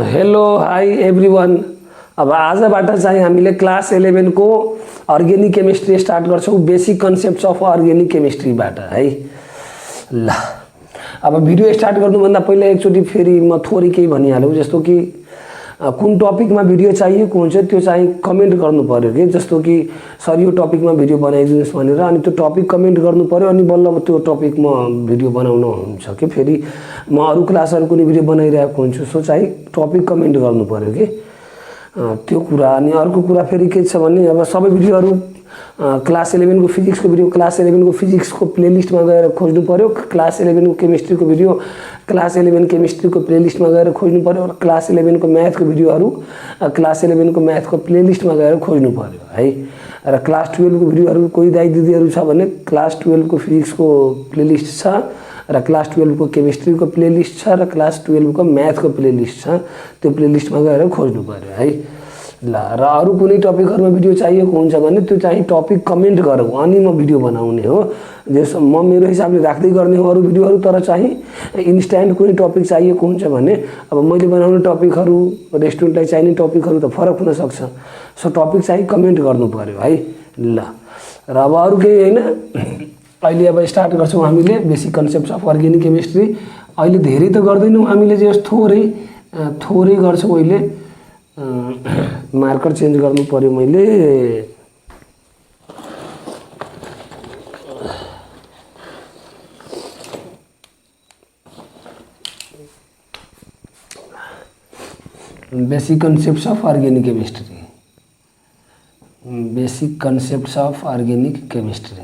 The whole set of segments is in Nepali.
Hello hi everyone. अब आजबाट चाहिँ हामीले क्लास 11 को अर्ग्यानिक केमिस्ट्री स्टार्ट गर्छौं, बेसिक कन्सेप्ट्स अफ अर्ग्यानिक केमिस्ट्रीबाट है। ल अब भिडियो स्टार्ट गर्नुभन्दा पहिला एकचोटी फेरि म थोरै केही भनिहालौँ, जस्तो कि कुन टपिकमा भिडियो चाहिएको हुन्छ त्यो चाहिँ कमेन्ट गर्नु पर्यो के, जस्तो कि सर यो टपिकमा भिडियो बनाइदिनुस् भनेर, अनि त्यो टपिक कमेन्ट गर्नु पर्यो, अनि बल्ल त्यो टपिकमा भिडियो बनाउनु हुन्छ के। फेरि म अरु क्लासहरुको नि भिडियो बनाइरहेको हुन्छु, सो चाहिँ टपिक कमेन्ट गर्नु पर्यो के त्यो कुरा। अनि अर्को कुरा फेरि के छ भने अब सबै भिडियोहरु क्लास 11 को फिजिक्स को भिडियो क्लास 11 को फिजिक्स को प्लेलिस्टमा गएर खोज्नु पर्यो, क्लास 11 को केमिस्ट्री को भिडियो क्लास 11 केमिस्ट्री को प्लेलिस्टमा गएर खोज्नु पर्यो, र क्लास 11 को म्याथ को भिडियोहरु क्लास 11 को म्याथ को प्लेलिस्टमा गएर खोज्नु पर्यो है। र क्लास 12 को भिडियोहरु कोही दाइ दिदीहरु छ भने क्लास 12 को फिजिक्स को प्लेलिस्ट छ, र क्लास 12 को केमिस्ट्री को प्लेलिस्ट छ, र क्लास 12 को म्याथ को प्लेलिस्ट छ, त्यो प्लेलिस्टमा गएर खोज्नु पर्यो है। ल र अरु कुनै टपिकहरुमा भिडियो चाहिएको हुन्छ भने त्यो चाहिँ टपिक कमेन्ट गरौँ, अनि म भिडियो बनाउने हो। जस म मेरो हिसाबले राख्दै गर्ने हो अरु भिडियोहरु, तर चाहिँ इन्स्ट्यान्ट कुनै टपिक चाहिएको हुन्छ भने अब मैले बनाउने टपिकहरु रेस्टुरेन्टलाई चाहिने टपिकहरु त फरक हुन सक्छ, सो टपिक चाहिँ कमेन्ट गर्नु पर्यो है। ल र अब अरु केही हैन, अहिले अब स्टार्ट गर्छौं हामीले basic concepts of organic chemistry. अहिले धेरै त गर्दैनौं हामीले, जे थोरै गर्छौं। अहिले मार्कर चेन्ज गर्नु पर्यो मैले। Basic concepts of organic chemistry, basic concepts of organic chemistry.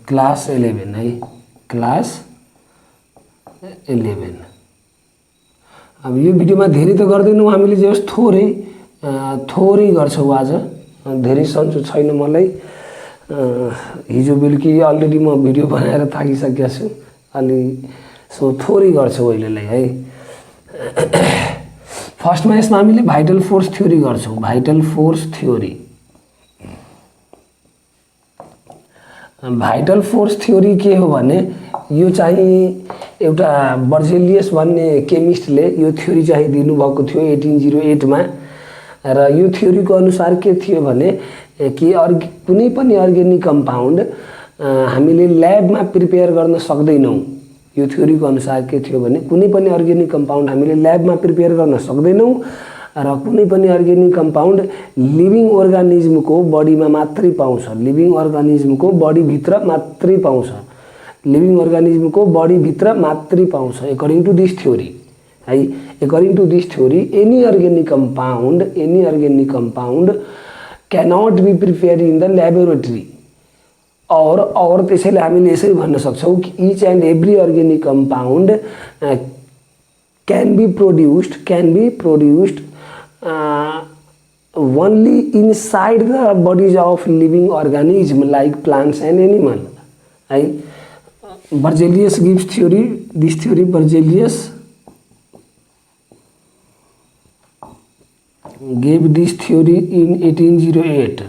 Class 11 है, क्लास 11। अब यो भिडियोमा धेरै त गर्दैनौं हामीले, जस थोरै गर्छौं आज। धेरै सन्चो छैन मलाई, हिजो बेलुकी अलरेडी म भिडियो बनाएर थाकिसकेको छु, अनि सो थोरै गर्छौं अहिलेलाई है। फर्स्टमा यसमा हामीले भाइटल फोर्स थ्योरी गर्छौं, vital force theory. Vital force theory के हो भने यो चाहिँ एउटा बर्जेलियस भन्ने केमिस्टले यो थ्योरी चाहिँ दिनुभएको थियो 1808 मा। र यो थ्योरीको अनुसार के थियो भने कि कुनै पनि अर्ग्यानिक कम्पाउन्ड हामीले ल्याबमा प्रिपेयर गर्न सक्दैनौं। यो थ्योरीको अनुसार के थियो भने कुनै पनि अर्ग्यानिक कम्पाउन्ड हामीले ल्याबमा प्रिपेयर गर्न सक्दैनौं, र कुनै पनि अर्ग्यानिक कम्पाउन्ड लिभिङ अर्गानिजमको बडीमा मात्रै पाउँछ, लिभिङ अर्गानिजमको बडी भित्र मात्रै पाउँछ, लिभिङ अर्गानिजमको बडी भित्र मात्रै पाउँछ। अकॉर्डिंग टू दिस थ्योरी है, according to this theory any organic compound cannot be prepared in the laboratory, और त्यसैले हामीले यसरी भन्न सक्छौं कि each and every organic compound can be produced only inside the bodies of living organism like plants and animal है। Berzelius gives this theory Berzelius gave this theory in 1808,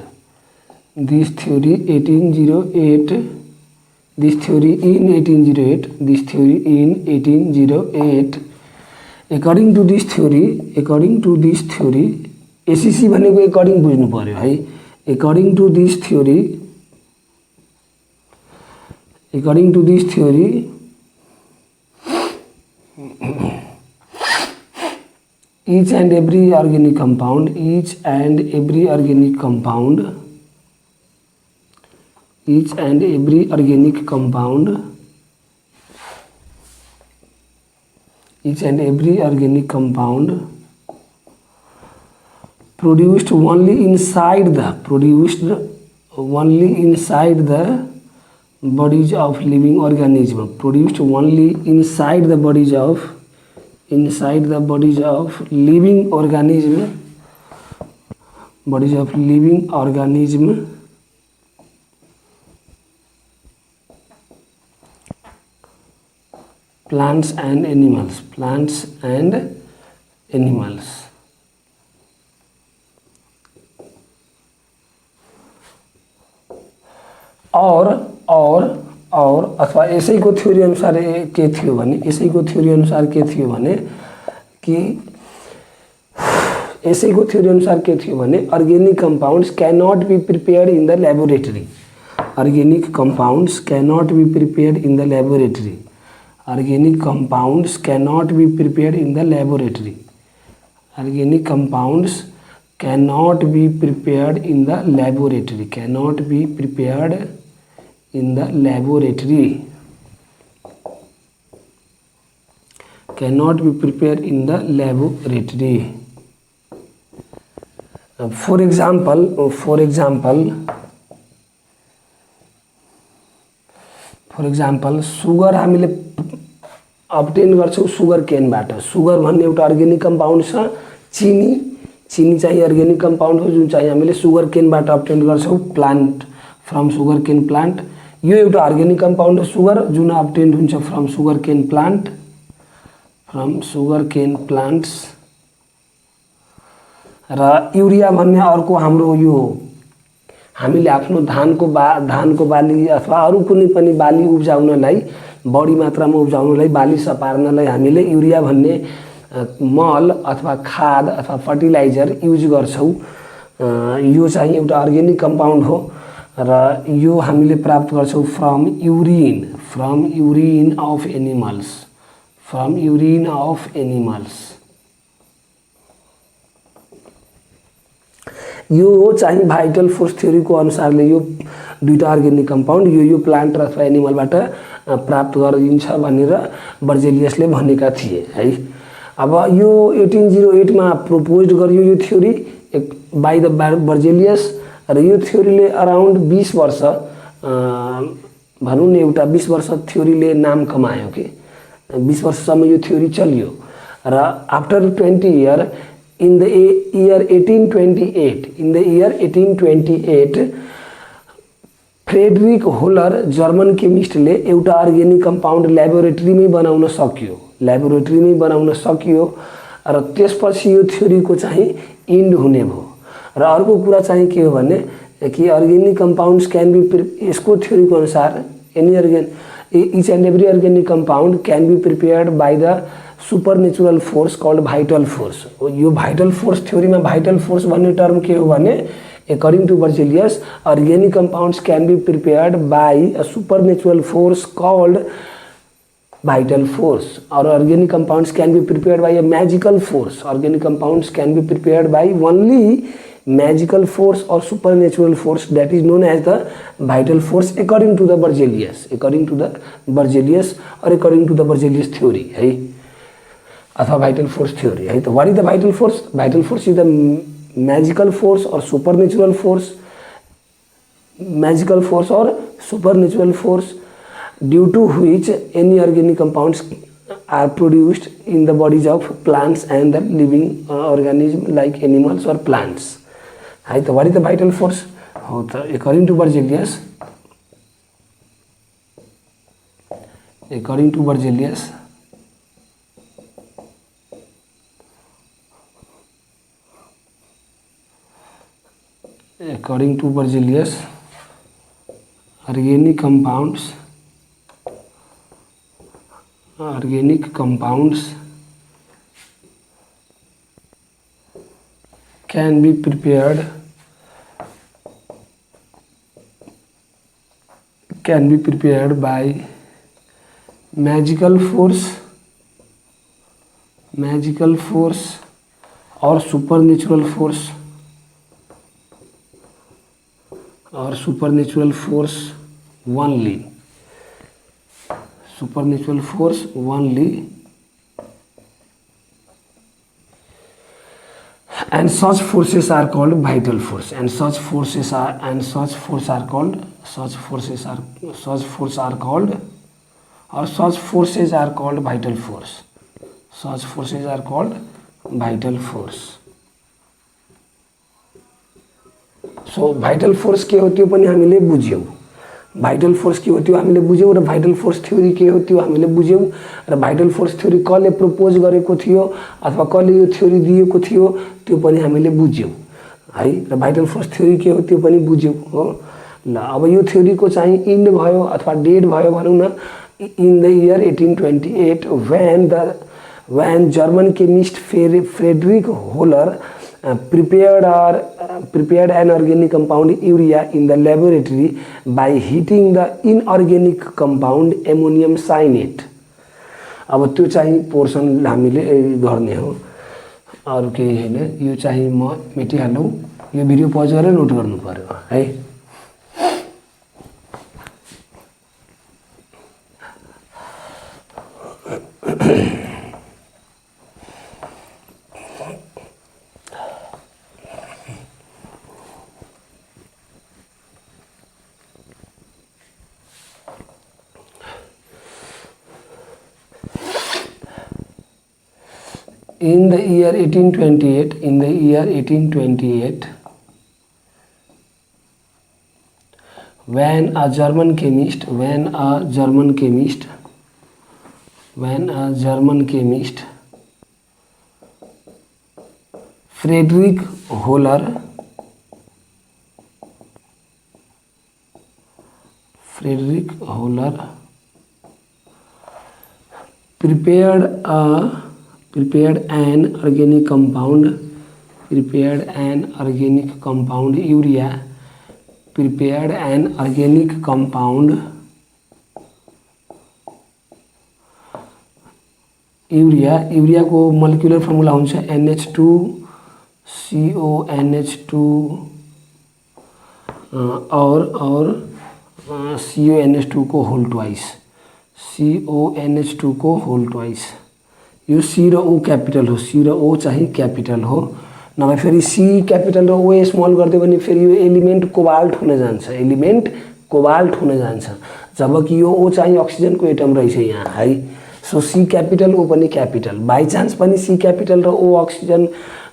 this theory in 1808। According to this theory ACC भनेको according बुझ्नु पर्यो है। according to this theory each and every organic compound produced only inside the bodies of living organism, produced only inside the bodies of living organism, plants and animals, और अथवा यसैको थ्योरी अनुसार के थियो भने यसैको थ्योरी अनुसार के थियो भने कि यसैको थ्योरी अनुसार के थियो भने organic compounds cannot be prepared in the laboratory organic compounds cannot be prepared in the laboratory organic compounds cannot be prepared in the laboratory organic compounds cannot be prepared in the laboratory cannot be prepared in the laboratory cannot be prepared in the laboratory for example sugar हामीले अब्टेन गर्छौं सुगर केनबाट सुगर भन्ने एउटा अर्गेनिक कम्पाउन्ड छ चिनी चाहिँ अर्गेनिक कम्पाउन्ड हो जुन चाहिँ हामीले सुगर केनबाट अब्टेन गर्छौं plant from sugar cane plant यो एउटा अर्गेनिक कम्पाउन्ड हो सुगर जुन अब्टेन हुन्छ फ्रम सुगर केन प्लान्ट्स र युरिया भन्ने अर्को हाम्रो यो हामीले आफ्नो धानको बाली अथवा अरु कुनै पनि बाली उब्जाउनलाई बढी मात्रामा उब्जाउनलाई बाली सपार्नलाई हामीले युरिया भन्ने मल अथवा खाद अथवा फर्टिलाइजर युज गर्छौं यो चाहिँ एउटा अर्गेनिक कम्पाउन्ड हो र यो हामीले प्राप्त गर्छौं फ्रम युरिन अफ एनिमल्स यो चाहिँ भाइटल फोर्स थ्योरी को अनुसारले यो दुईटा अर्गेनिक कम्पाउन्ड यो प्लान्ट अथवा एनिमलबाट प्राप्त गरिन्छ भनेर बर्जेलियसले भनेका थिए है अब यो 1808 मा प्रपोज्ड गरियो यो थ्योरी बाइ द बर्जेलियस र यो थ्योरीले अराउन्ड 20 वर्ष भनौं न एउटा 20 वर्ष थ्योरीले नाम कमायो के 20 वर्षसम्म यो थ्योरी चल्यो र after 20 year in the year 1828 Friedrich Wohler German केमिस्टले एउटा अर्गेनिक कम्पाउन्ड ल्याबोरेटरीमै बनाउन सकियो र त्यसपछि यो थ्योरीको चाहिँ इन्ड हुने भयो र अर्को कुरा चाहिँ के हो भने कि अर्गेनिक कम्पाउन्ड्स क्यान बी यसको थ्योरीको अनुसार each and every organic compound can be prepared by the supernatural force called vital force यो vital force थ्योरी में vital force भन्ने टर्म के हो भने according to Berzelius organic compounds can be prepared by a supernatural force called vital force or organic compounds can be prepared by a magical force organic compounds can be prepared by only magical force or supernatural force that is known as the vital force according to the Berzelius or according to the Berzelius theory है अथवा vital force theory है तो what is the vital force is the magical force or supernatural force or supernatural force due to which any organic compounds are produced in the bodies of plants and the living organism like animals or plants है तो what is the vital force हो तो according to Berzelius according to Berzelius organic compounds can be prepared by magical force or supernatural force only and such forces are called vital force and such forces are called vital force such forces are called vital force so vital force के हो त्यो पनि हामीले बुझ्यौ भाइटल फोर्स के हो त्यो हामीले बुझ्यौ र भाइटल फोर्स थ्योरी के हो त्यो हामीले बुझ्यौ र भाइटल फोर्स थ्योरी कसले प्रपोज गरेको थियो अथवा कसले यो थ्योरी दिएको थियो त्यो पनि हामीले बुझ्यौ है र भाइटल फोर्स थ्योरी के हो त्यो पनि बुझ्यौ हो ल अब यो थ्योरीको चाहिँ इन्ड भयो अथवा डेड भयो भनौँ न in the year 1828 when German chemist Friedrich Holler prepared an organic compound urea in the laboratory by heating the inorganic compound ammonium cyanate. अब त्यो चाहिँ पोर्सन हामीले गर्ने हो अरु केही हैन यो चाहिँ म मेटिहालौ यो भिडियो पज गरेर नोट गर्नु पर्यो है In the year 1828, when a German chemist Friedrich Holler prepared an organic compound urea को molecular formula हुन्छ NH2CONH2 और CONH2 को होल ट्वाइस यो सी र ओ क्यापिटल हो सी र ओ चाहिँ क्यापिटल हो नभए फेरि सी क्यापिटल र ओ स्मल गर्दियो भने फेरि यो एलिमेन्ट कोबाल्ट हुन जान्छ जबकि यो ओ चाहिँ अक्सिजनको एटम रहेछ यहाँ है सो सी क्यापिटल ओ पनि क्यापिटल बाइ चान्स पनि सी क्यापिटल र ओ अक्सिजन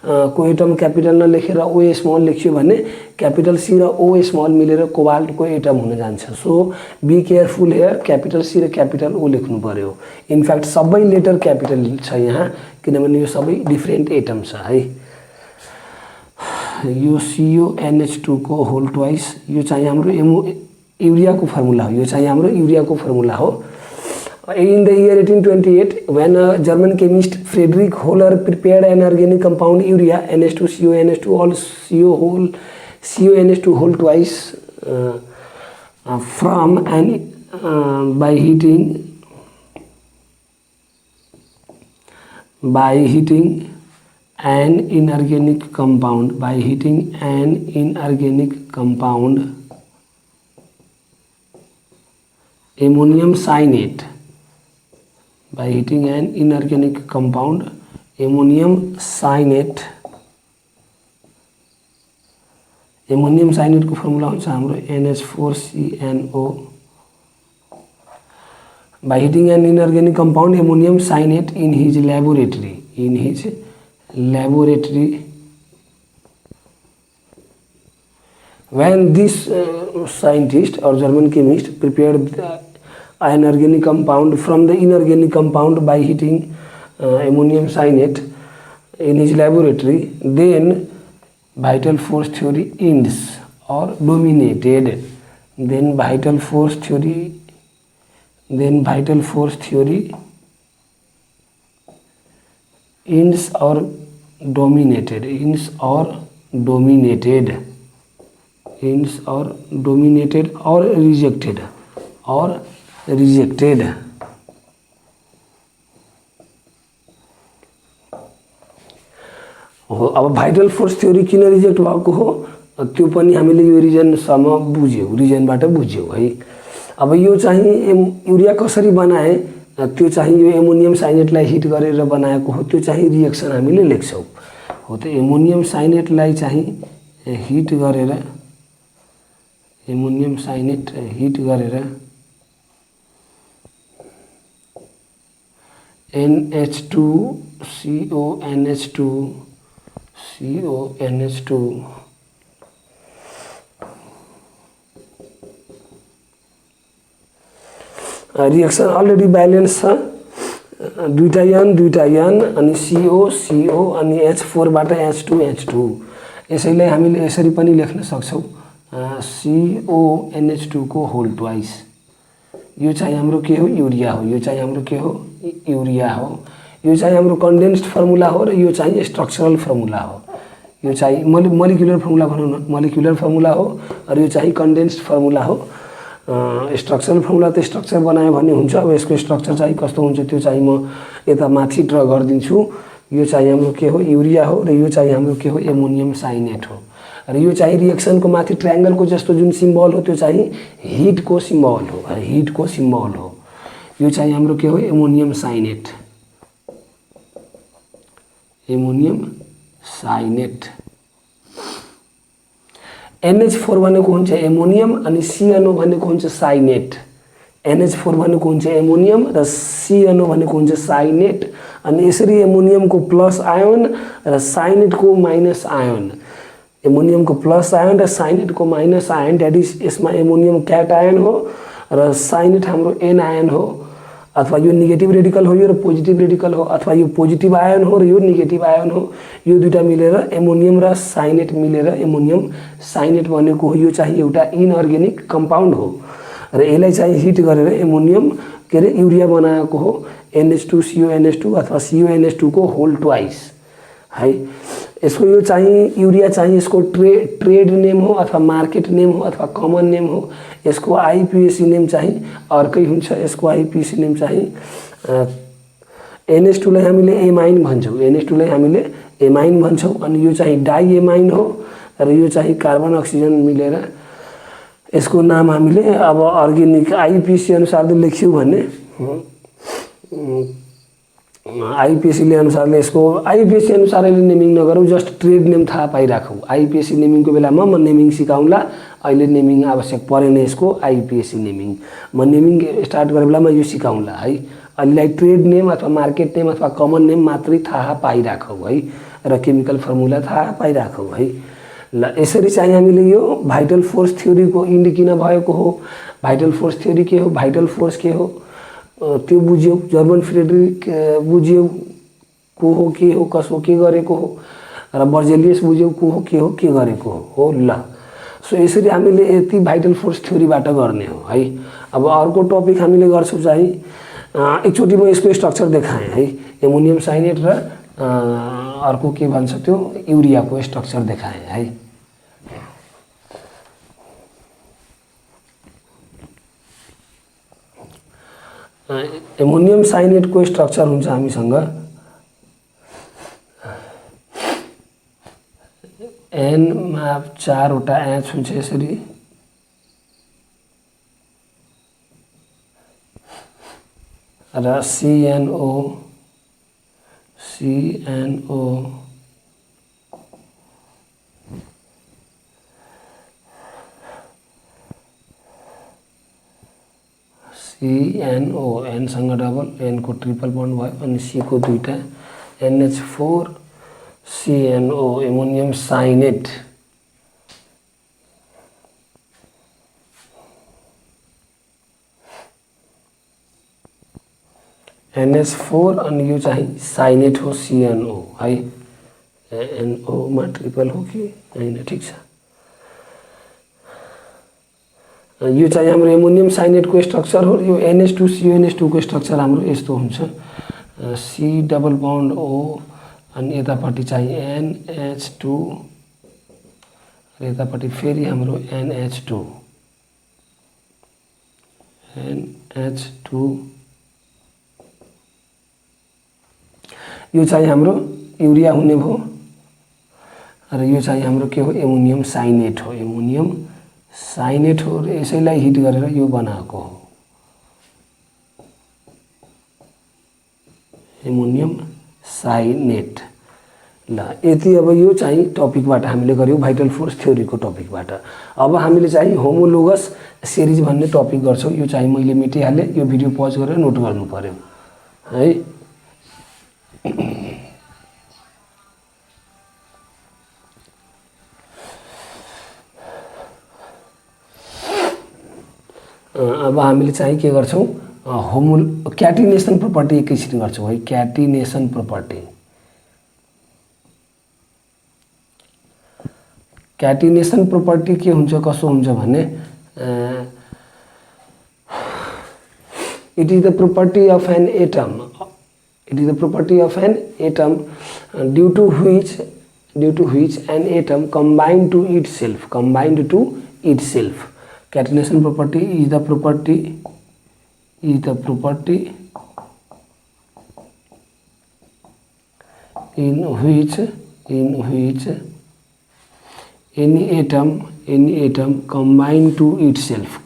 को एटम क्यापिटल नलेखेर ओ स्मल लेख्यो भने क्यापिटल सी र ओ स्मल मिलेर कोबाल्ट को एटम हुन जान्छ so be careful here capital C र क्यापिटल ओ लेख्नु पर्यो इनफ्याक्ट सबै लेटर क्यापिटल छ यहाँ किनभने यो सबै डिफरेन्ट एटम छ है यो CONH2 को होल ट्वाइस यो चाहिँ हाम्रो युरिया को फर्मुला हो In the year 1828, when a German chemist Friedrich Holler prepared an organic compound urea NH2CONH2 all CONH2 whole twice from an by heating an inorganic compound ammonium cyanate. By heating an inorganic compound ammonium cyanate को फर्मुला हुन्छ हाम्रो NH4CNO. By heating an inorganic compound ammonium cyanate in his laboratory when this scientist or German chemist prepared an organic compound from the inorganic compound by heating ammonium cyanate in his laboratory, then vital force theory ends or dominated. Then vital force theory ends or dominated or rejected अब भाइटल फोर्स थ्योरी किन रिजेक्ट भएको हो त्यो पनि हामीले यो रिजनसम्म बुझ्यौ रिजनबाट बुझ्यौ है अब यो चाहिँ युरिया कसरी बनाए त्यो चाहिँ यो एमोनियम साइनेटलाई हिट गरेर बनाएको हो त्यो चाहिँ रिएक्सन हामीले लेख्छौं हो त एमोनियम साइनेटलाई चाहिँ हिट गरेर NH2CONH2 रिएक्सन अलरेडी ब्यालेन्स छ दुईटा यन अनि CO अनि H4 बाट H2 यसैले हामीले यसरी पनि लेख्न सक्छौं CONH2 को होल ट्वाइस। यो चाहिँ हाम्रो के हो युरिया हो, यो चाहिँ हाम्रो के हो युरिया हो। यो चाहिँ हाम्रो कन्डेन्स्ड फर्मुला हो र यो चाहिँ स्ट्रक्चरल फर्मुला हो। यो चाहिँ मोलिकुलर फर्मुला भनौँ न, मोलिकुलर फर्मुला हो र यो चाहिँ कन्डेन्स्ड फर्मुला हो। स्ट्रक्चरल फर्मुला त स्ट्रक्चर बनायो भने हुन्छ। अब यसको स्ट्रक्चर चाहिँ कस्तो हुन्छ त्यो चाहिँ म यता माथि ड्र गरिदिन्छु। यो चाहिँ हाम्रो के हो युरिया हो र यो चाहिँ हाम्रो के हो एमोनियम साइनेट हो। र यो चाहिँ रिएक्सनको माथि ट्रायंगलको जस्तो जुन सिम्बल हो त्यो चाहिँ हिटको सिम्बल हो, हिटको सिम्बल हो। यो चाहिँ हाम्रो के हो एमोनियम साइनेट, एमोनियम साइनेट। NH4 भनेको हुन्छ एमोनियम अनि CNO भनेको हुन्छ साइनेट। NH4 भनेको हुन्छ एमोनियम र CNO भनेको हुन्छ साइनेट। अनि यसरी एमोनियमको प्लस आयोन र साइनेटको माइनस आयोन, एमोनियमको प्लस आयोन र साइनेटको माइनस आयोन, द्याट इज यसमा एमोनियम क्याट आयोन हो र साइनेट हाम्रो एन आयोन हो। अथवा यो नेगेटिभ रेडिकल हो यो र पोजिटिभ रेडिकल हो, अथवा यो पोजिटिभ आयोन हो र यो नेगेटिभ आयोन हो। यो दुईटा मिलेर एमोनियम र साइनेट मिलेर एमोनियम साइनेट बनेको हो। यो चाहिँ एउटा इनअर्गेनिक कम्पाउन्ड हो र यसलाई चाहिँ हिट गरेर एमोनियम के अरे युरिया बनाएको हो। NH2CONH2 अथवा CONH2 को होल ट्वाइस है। यसको यो चाहिँ युरिया चाहिँ यसको ट्रेड नेम हो अथवा मार्केट नेम हो अथवा कमन नेम हो। यसको IUPAC नेम चाहिँ अर्कै हुन्छ। यसको IUPAC नेम चाहिँ NH2 लाई हामीले एमाइन भन्छौँ, NH2 लाई हामीले एमाइन भन्छौँ। अनि यो चाहिँ डाई एमाइन हो र यो चाहिँ कार्बन अक्सिजन मिलेर यसको नाम हामीले अब अर्गेनिक IUPAC अनुसार लेख्यौँ भने IUPAC अनुसारले यसको IUPAC अनुसारले नेमिङ नगरौँ, जस्ट ट्रेड नेम थाहा पाइराखौँ। IUPAC नेमिङको बेलामा म नेमिङ सिकाउँला, अहिले नेमिङ आवश्यक परेन यसको IUPAC नेमिङ। म नेमिङ स्टार्ट गर्ने बेलामा यो सिकाउँला है। अहिलेलाई ट्रेड नेम अथवा मार्केट नेम अथवा कमन नेम मात्रै थाहा पाइराखौँ है र केमिकल फर्मुला थाहा पाइराखौँ है। ल यसरी चाहिँ हामीले यो भाइटल फोर्स थ्योरीको इन्ड किन भएको हो, भाइटल फोर्स थ्योरी के हो, भाइटल फोर्स के हो त्यो बुझ्यौ। जर्मन फ्रेडरिक बुझ्यौ को हो के हो कसो के गरेको हो र बर्जेलियस बुझ्यौ को हो के गरेको हो। ल सो यसरी हामीले यति भाइटल फोर्स थ्योरीबाट गर्ने हो है। अब अर्को टपिक हामीले गर्छौँ चाहिँ एकचोटि म यसको स्ट्रक्चर देखाएँ है, एमोनियम साइनेट र अर्को के भन्छ त्यो युरियाको स्ट्रक्चर देखाएँ है। एमोनियम साइनेटको स्ट्रक्चर हुन्छ हामीसँग N मा 4 वटा H हुन्छ यसरी, र CNO N सँग डबल, N को ट्रिपल बन्ड भयो अनि C को दुईटा NH4 CNO एमोनियम साइनेट। NH4 अनि यो चाहिँ साइनेट हो CNO है। NO मा ट्रिपल हो कि हैन, ठिक छ। यो चाहिँ हाम्रो एमोनियम साइनेटको स्ट्रक्चर हो। यो NH2CONH2 को स्ट्रक्चर हाम्रो यस्तो हुन्छ, C डबल बन्ड O अनि यतापट्टि चाहिँ NH2 र यतापट्टि फेरि हाम्रो NH2 यो चाहिँ हाम्रो युरिया हुने भयो र यो चाहिँ हाम्रो के हो एमोनियम साइनेट हो, एमोनियम साइनेट हो र यसैलाई हिट गरेर यो बनाएको हो एमोनियम साइनेट। ल यति अब यो चाहिँ टपिकबाट हामीले गर्यौं भाइटल फोर्स थ्योरीको टपिकबाट। अब हामीले चाहिँ होमोलोगस सिरिज भन्ने टपिक गर्छौं। यो चाहिँ मैले मेटिहाले, यो भिडियो पज गरेर नोट गर्नु पर्यो है। अब हामीले चाहिँ के गर्छौं क्याटिनेसन प्रोपर्टी एकैछिन गर्छौं है। क्याटिनेसन प्रोपर्टी क्याटिनेसन प्रोपर्टी के हुन्छ कसो हुन्छ भने it is the property of an atom, it is the property of an atom due to which an atom combined to itself, catenation property is the property in which any atom combined to itself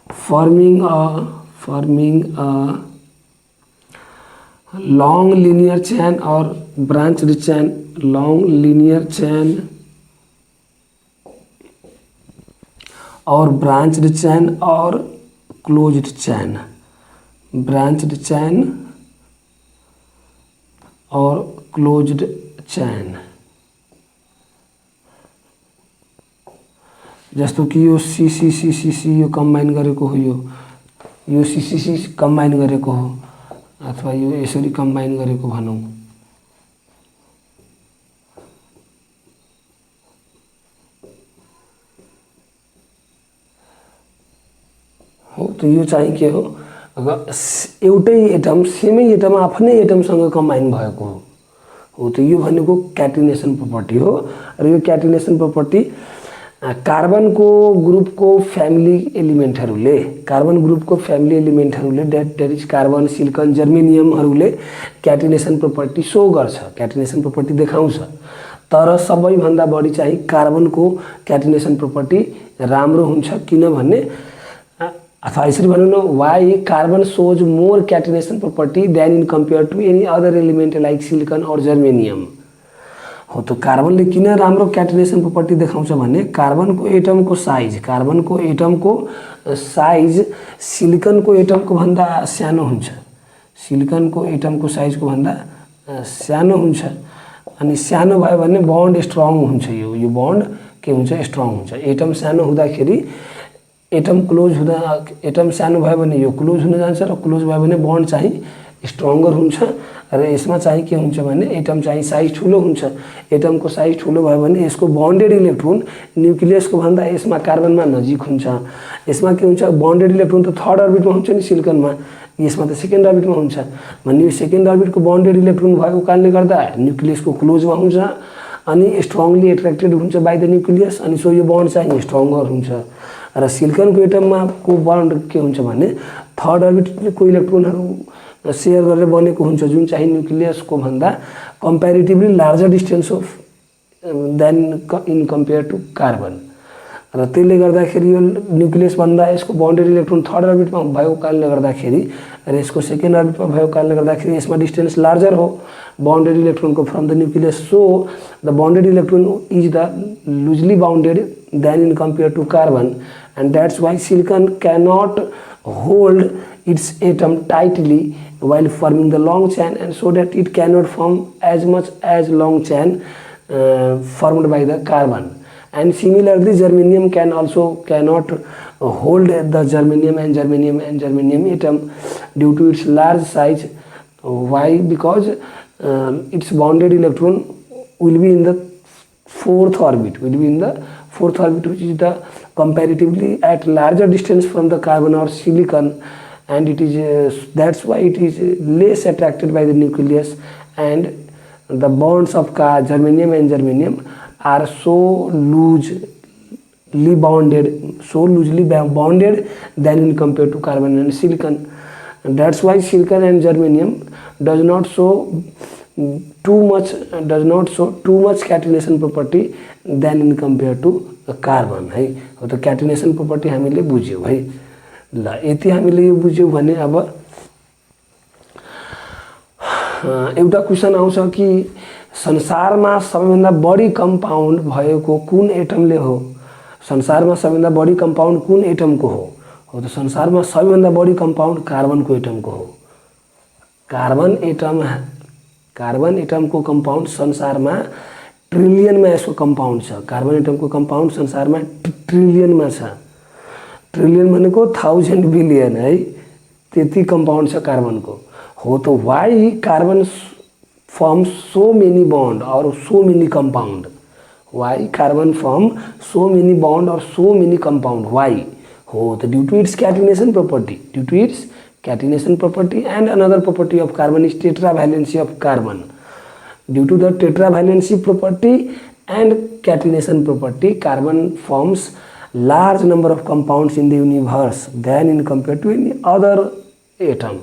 forming a long linear chain or branched chain, or closed chain, or closed chain। जस्तो कि यो सी यो कम्बाइन गरेको हो, यो सी कम्बाइन गरेको हो, अथवा यो यसरी कम्बाइन गरेको भनौँ। हो त यो चाहिँ के हो, एउटै एटम सेमै एटम आफ्नै एटमसँग कम्बाइन भएको हो त यो भनेको क्याटिनेसन प्रोपर्टी हो। र यो क्याटिनेसन प्रोपर्टी कार्बनको ग्रुपको फ्यामिली एलिमेन्टहरूले डेट इज कार्बन, सिलिकन, जर्मेनियमहरूले क्याटिनेसन प्रोपर्टी सो गर्छ, क्याटिनेसन प्रोपर्टी देखाउँछ। तर सबैभन्दा बढी चाहिँ कार्बनको क्याटिनेसन प्रोपर्टी राम्रो हुन्छ, किनभने अथवा यसरी भनौँ न, why carbon shows more catenation property than in compare to any other element like silicon और जर्मेनियम। हो त कार्बनले किन राम्रो क्याटिनेसन प्रोपर्टी देखाउँछ भने कार्बनको एटमको साइज सिलिकनको एटमको भन्दा सानो हुन्छ, अनि सानो भयो भने बन्ड स्ट्रङ हुन्छ। यो बन्ड के हुन्छ, स्ट्रङ हुन्छ। एटम सानो हुँदाखेरि एटम सानो भयो भने यो क्लोज हुन जान्छ, र क्लोज भयो भने बन्ड चाहिँ स्ट्रङ्गर हुन्छ। र यसमा चाहिँ के हुन्छ भने एटम चाहिँ साइज ठुलो हुन्छ। एटमको साइज ठुलो भयो भने यसको बन्डेड इलेक्ट्रोन न्युक्लियसको भन्दा यसमा कार्बनमा नजिक हुन्छ। यसमा के हुन्छ, बन्डेड इलेक्ट्रोन त थर्ड अर्बिटमा हुन्छ नि सिलिकनमा, यसमा त सेकेन्ड अर्बिटमा हुन्छ। भने यो सेकेन्ड अर्बिटको बन्डेड इलेक्ट्रोन भएको कारणले गर्दा न्युक्लियसको क्लोजमा हुन्छ, अनि स्ट्रङली एट्र्याक्टेड हुन्छ बाई द न्युक्लियस, अनि सो यो बन्ड चाहिँ स्ट्रङ्गर हुन्छ। र सिलिकनको एटममा को बन्ड के हुन्छ भने थर्ड अर्बिटको इलेक्ट्रोनहरू सेयर गरेर बनेको हुन्छ, जुन चाहिँ न्युक्लियसको भन्दा comparatively larger distance of than in compare to carbon. र त्यसले गर्दाखेरि यो न्युक्लियस भन्दा यसको बाउन्डेड इलेक्ट्रोन थर्ड अर्बिटमा भएको कारणले गर्दाखेरि र यसको सेकेन्ड अर्बिटमा भएको कारणले गर्दाखेरि यसमा डिस्टेन्स लार्जर हो बाउन्डेड इलेक्ट्रोनको from the nucleus. So the bounded electron is the loosely bounded than in compare to carbon, and that's why silicon cannot hold its atom tightly while forming the long chain, and so that it cannot form as much as long chain formed by the carbon. And similarly germanium cannot hold the germanium atom due to its large size. Why? Because its bounded electron will be in the fourth orbit, which is the comparatively at larger distance from the carbon or silicon, and it is that's why it is less attracted by the nucleus, and the bonds of germanium are so loosely bounded than in compared to carbon and silicon. And that's why silicon and germanium does not show too much catenation property than in compared to carbon है। हो त क्याटिनेसन प्रोपर्टी हामीले बुझ्यौँ है। ल यति हामीले यो बुझ्यौँ भने अब एउटा क्वेसन आउँछ कि संसारमा सबैभन्दा बढी कम्पाउन्ड भएको कुन एटमले हो? संसारमा सबैभन्दा बढी कम्पाउन्ड कुन एटमको हो? हो त संसारमा सबैभन्दा बढी कम्पाउन्ड कार्बनको एटमको हो। कार्बन एटमको कम्पाउन्ड संसारमा ट्रिलियनमा यसको कम्पाउन्ड छ। कार्बन एटमको कम्पाउन्ड संसारमा ट्रिलियनमा छ। ट्रिलियन भनेको 1000 बिलियन है, त्यति कम्पाउन्ड छ कार्बनको हो त why carbon form so many bond और so many compound why carbon form so many bond और सो मेनी कंपाउंड वाई हो तो due to its catenation property and another property of carbon is tetravalency of carbon. Due to the tetravalency property and catenation property, carbon forms large number of compounds in the universe than in compared to any other atom.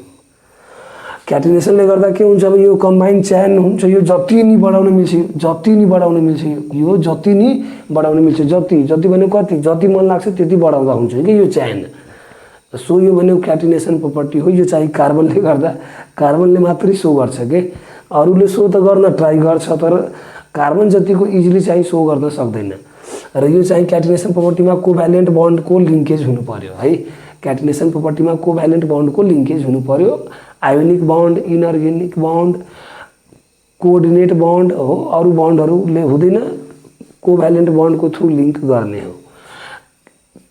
क्याटिनेसनले गर्दा के हुन्छ अब यो कम्बाइन चेन हुन्छ यो जति नि बढाउन मिल्छ यो जति नि बढाउन मिल्छ जति भने कति जति मन लाग्छ त्यति बढाउँदा हुन्छ कि यो चेन सो यो भने क्याटिनेसन प्रोपर्टी हो यो चाहिँ कार्बनले गर्दा कार्बनले मात्रै सो गर्छ के अरूले सो त गर्न ट्राई गर्छ तर कार्बन जतिको इजिली चाहिँ सो गर्न सक्दैन र यो चाहिँ क्याटिनेसन प्रोपर्टीमा कोभ्यालेन्ट बन्डको लिंकेज हुनु पर्यो है क्याटिनेसन प्रोपर्टीमा कोभ्यालेन्ट बन्डको लिंकेज हुनु पर्यो ionic bond inorganic bond coordinate bond हो अरु बन्डहरुले हुँदैन कोभ्यालेन्ट बन्डको थ्रु लिंक गर्ने हो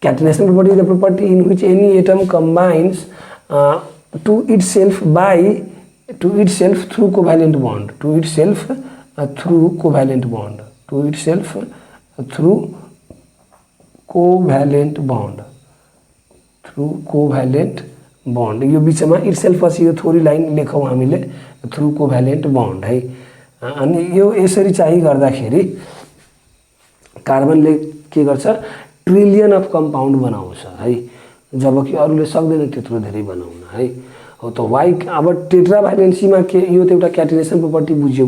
catenation property is the property in which any atom combines to itself through covalent bond through covalent bond यो बीचमा itself पछि यो थोरी लाइन लेखौं हामीले through covalent bond है अनि यो यसरी चाहिँ गर्दाखेरि कार्बनले के गर्छ ट्रिलियन अफ कंपाउंड बनाउँछ है जबकि अरूले सक्दैन त्यत्रो धेरै बनाउन है हो त वाइ अब टेट्राभ्यालेन्सीमा के यो त एउटा क्याटिनेसन प्रोपर्टी बुझ्यौ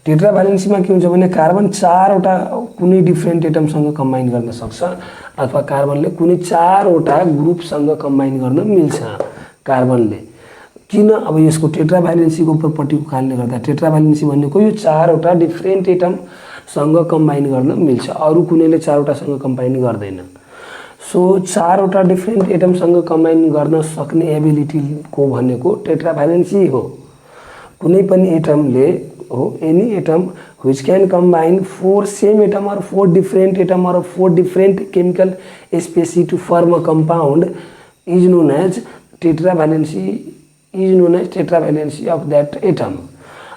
टेट्राभ्यालेन्सीमा के हुन्छ भने कार्बन 4 वटा कुनै डिफरेन्ट एटमसँग कम्बाइन गर्न सक्छ अथवा कार्बनले कुनै 4 वटा ग्रुपसँग कम्बाइन गर्न मिल्छ कार्बनले किन अब यसको टेट्राभ्यालेन्सीको प्रोपर्टीको कारणले गर्दा टेट्राभ्यालेन्सी भनेको यो 4 वटा डिफरेन्ट एटम सँग कम्बाइन गर्न मिल्छ अरु कुनैले 4 वटा सँग कम्बाइन गर्दैन सो 4 वटा डिफरेन्ट एटम सँग कम्बाइन गर्न सक्ने एबिलिटी को भनेको टेट्राभ्यालेन्सी हो कुनै पनि एटमले हो any atom which can combine 4 same atom or 4 different atom or 4 different chemical species to form a compound is known as tetravalency of that atom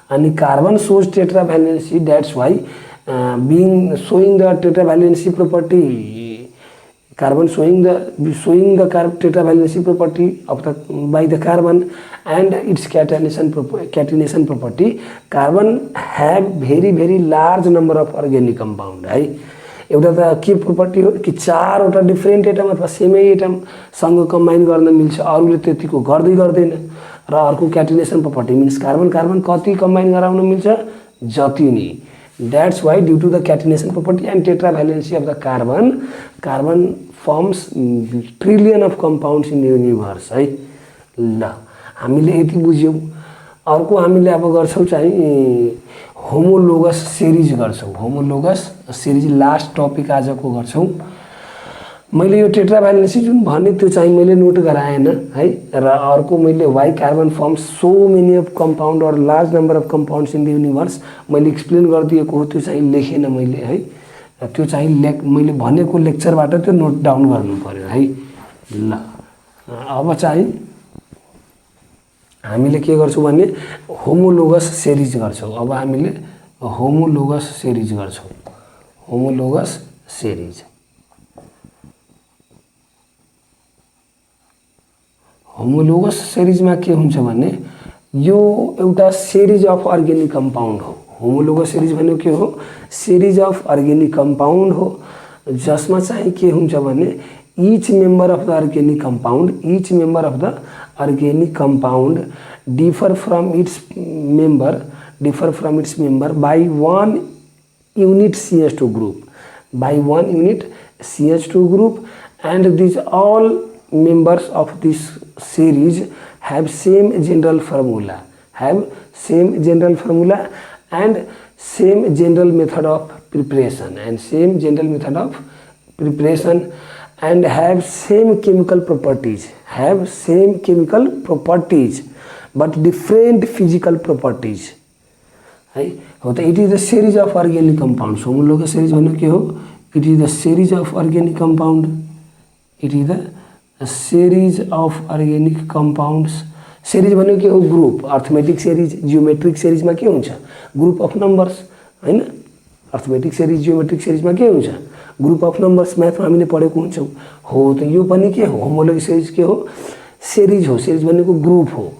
and carbon shows tetravalency that's why showing the tetravalency property carbon showing the tetravalency property of the by the carbon and its catenation property carbon have very large number of organic compound है एउटा त के प्रोपर्टी हो कि 4 वटा डिफरेन्ट एटम अथवा सेमै एटम सँग कम्बाइन गर्न मिल्छ अरूले त्यतिको गर्दैन र अर्को क्याटिनेसन प्रोपर्टी मिन्स कार्बन कति कम्बाइन गराउन मिल्छ जति नि That's why due to the catenation property and tetravalency of the carbon forms trillion of compounds in the universe है ल हामीले यति बुझ्यौ अर्को हामीले अब गर्छौं चाहिँ होमोलोगस सिरिज लास्ट टपिक आजको गर्छौं मैले यो टेट्राभ्यालेन्सी जुन भने त्यो चाहिँ मैले नोट गराएन है र अर्को मैले why carbon form so many of compound और large number of compounds in the universe मैले एक्सप्लेन गरिदिएको हो त्यो चाहिँ लेखेन मैले है त्यो चाहिँ मैले भनेको लेक्चरबाट त्यो नोट डाउन गर्नु पर्यो है ल अब चाहिँ हामीले के गर्छौं भने होमोलोगस सिरिज गर्छौं अब हामीले होमोलोगस सिरिज होमोलोगस सिरिजमा के हुन्छ भने यो एउटा सिरिज अफ अर्गेनिक कंपाउंड हो होमोलोगस सिरिज भनेको के हो सिरिज अफ अर्गेनिक कंपाउंड हो जसमा चाहिँ के हुन्छ भने each member of the organic compound differ from its member by one unit CH2 group and these all members of this series have same general formula and same general method of preparation and have same chemical properties but different physical properties है हो त it is the series of organic compounds homologous series भनेको के हो it is the series of organic compound series of organic compounds. series भनेको के हो? Group. Arithmetic series, geometric series मा के हुन्छ? ग्रुप अफ नम्बर्स हैन. अर्थमेटिक series, जियोमेट्रिक series मा के हुन्छ? Group of numbers. म्याथमा हामीले पढेको हुन्छौँ. हो त यो पनि के हो? होमोलोगी series के हो? series हो. series भनेको ग्रुप हो.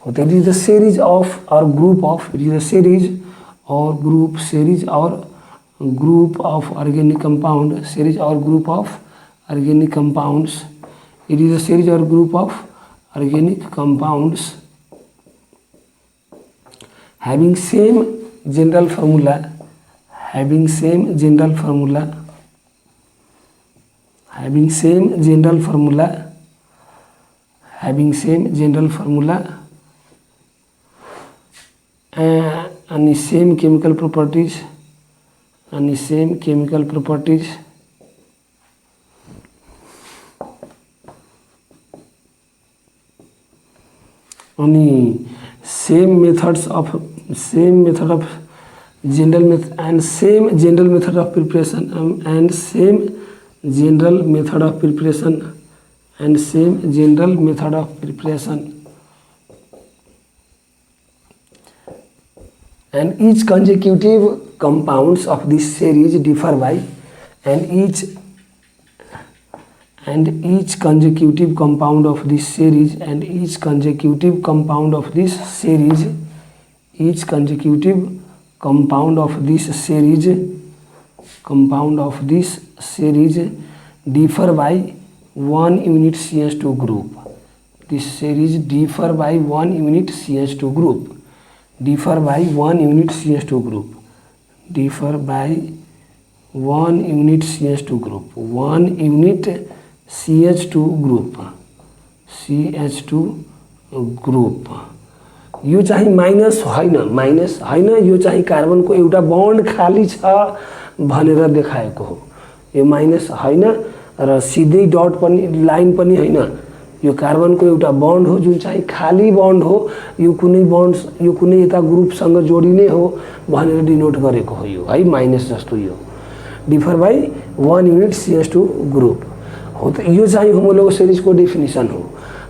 हो त it is the series of or group of, it is a series or group, series or group of organic compound, series or group of organic compounds. It is a series or group of organic compounds having same general formula, having same general formula, having same general formula, having same general formula and same chemical properties, and same chemical properties, and same methods of, same method of general method, and same general method of preparation, and same general method of preparation, and same general method of preparation, and each consecutive compounds of this series differ by, and each consecutive compound of this series, and each consecutive compound of this series, each consecutive compound of this series, compound of this series differ by 1 unit CH2 group. This series differ by 1 unit CH2 group, differ by 1 unit CH2 group, differ by 1 unit CH2 group, 1 unit CH2 group, CH2 group. यो चाहिँ माइनस होइन, माइनस होइन, यो चाहिँ कार्बनको एउटा बन्ड खाली छ भनेर देखाएको हो. यो माइनस होइन र सिधै डट पनि लाइन पनि होइन. यो कार्बनको एउटा बन्ड हो जुन चाहिँ खाली बन्ड हो. यो कुनै बन्ड, यो कुनै यता ग्रुपसँग जोडिने हो भनेर डिनोट गरेको हो यो है, माइनस जस्तो. यो differ by 1 unit CH2 group हो. त यो चाहिँ होमोलोगस सिरिजको डेफिनेसन हो.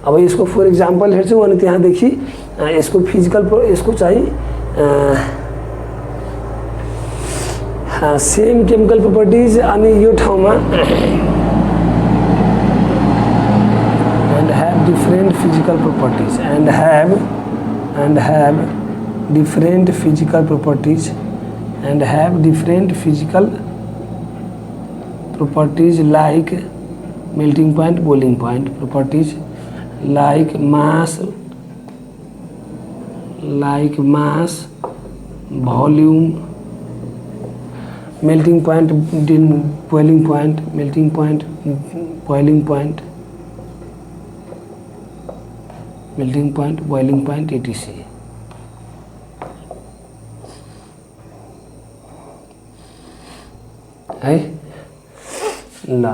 अब यसको फर इक्जाम्पल हेर्छौँ अनि त्यहाँदेखि यसको फिजिकल यसको चाहिँ सेम केमिकल प्रोपर्टिज अनि यो ठाउँमा different physical properties and have different physical properties, and have different physical properties like melting point, boiling point properties, like mass, volume, melting point, boiling point, melting point, boiling point, melting point, boiling point, etc. है ल.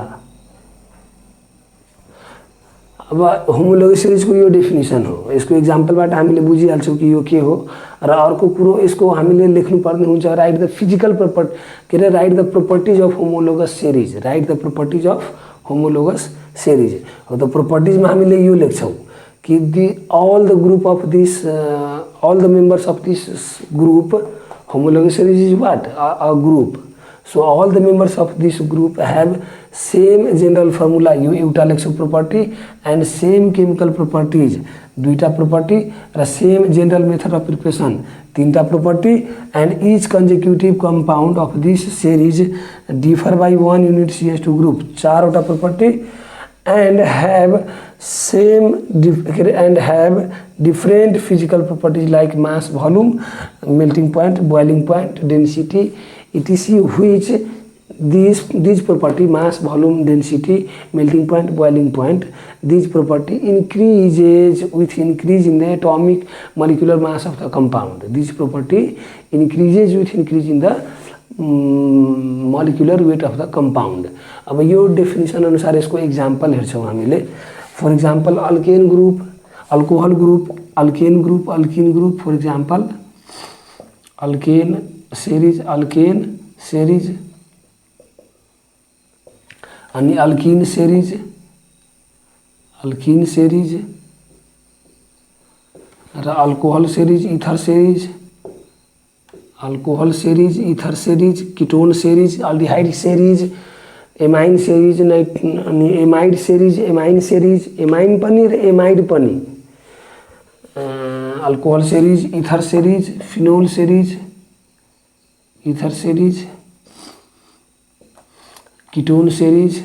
अब होमोलोगी सिरिजको यो डेफिनेसन हो. यसको इक्जाम्पलबाट हामीले बुझिहाल्छौँ कि यो के हो. र अर्को कुरो यसको हामीले लेख्नुपर्ने हुन्छ राइट द फिजिकल प्रपर्टी, के अरे right the properties of homologous series, right the properties of homologous series हो. त प्रोपर्टिजमा हामीले यो लेख्छौँ कि all the group of this all the members of this group, homologous series is what? A group. So all the members of this group have same general formula. यो एउटा लेख्छौँ property and same chemical properties, दुईटा property र same general method of preparation, तीनटा property, and each consecutive compound of this series differ by 1 unit CH2 group, चारवटा property, and have different physical properties like mass, volume, melting point, boiling point, density, etc. which these property, mass, volume, density, melting point, boiling point, these property increases with increase in the atomic molecular mass of the compound. This property increases with increase in the molecular weight of the compound. अब यो डेफिनेसन अनुसार यसको इक्जाम्पल हेर्छौँ हामीले. For example alkane group, alcohol group, alkane group, alkene group. For example alkane series अनि अल्किन सेरीज, अल्किन सिरिज र alcohol series, ether series, alcohol series, ether series, ketone series, aldehyde series, amine series, amide series, amine series, amine पनि र एमाइड पनि, alcohol series, ether series, phenol series, ether series, ketone series,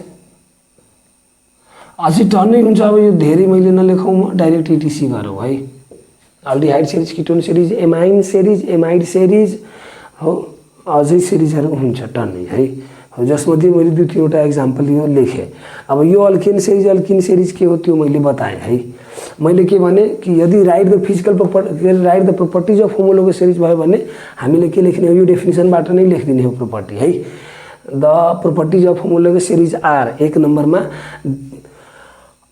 अझै टन्नै हुन्छ। अब यो धेरै मैले नलेखौँ, म डाइरेक्ट इटिसी गरौँ है। Aldehyde series, ketone series, amine series, amide series हो, अझै सिरिजहरू हुन्छ टन्नै है। हो जसमध्ये मैले 2-3वटा एक्जाम्पल यो लेखेँ। अब यो अल्किन सिरिज के हो त्यो मैले बताएँ है। मैले के भने कि यदि right the properties of homologous series भयो भने हामीले के लेख्ने हो, यो डेफिनेसनबाट नै लेखिदिने हो प्रोपर्टी है। The properties of homologous series are, 1 नम्बरमा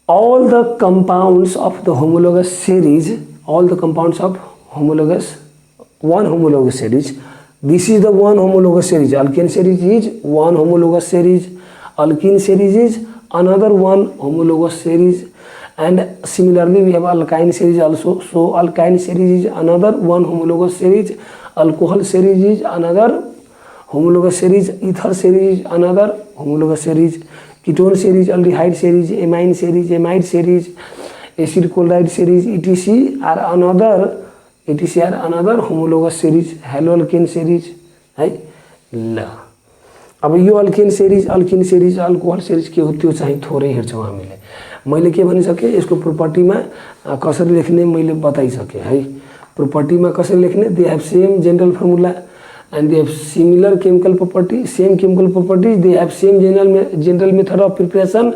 all the compounds of the homologous series, all the compounds of one homologous series. This is the one homologous series. Alkane series is one homologous series. Alkene series is another one homologous series. And similarly we have alkyne series also. So alkyne series is another one homologous series. Alcohol series is another homologous series. Ether series is another homologous series. Ketone series, aldehyde series, amine series, amide series, acid chloride series, etc. are another homologous series. Haloalkane series है ल। अब यो alkane series, alkene series, alcohol series के हो त्यो चाहिँ थोरै हेर्छौँ हामीले। मैले के भनिसकेँ, यसको प्रोपर्टीमा कसरी लेख्ने मैले बताइसकेँ है। प्रोपर्टीमा कसरी लेख्ने, they have same general formula and they have similar chemical property, same chemical properties, they have same general method of preparation,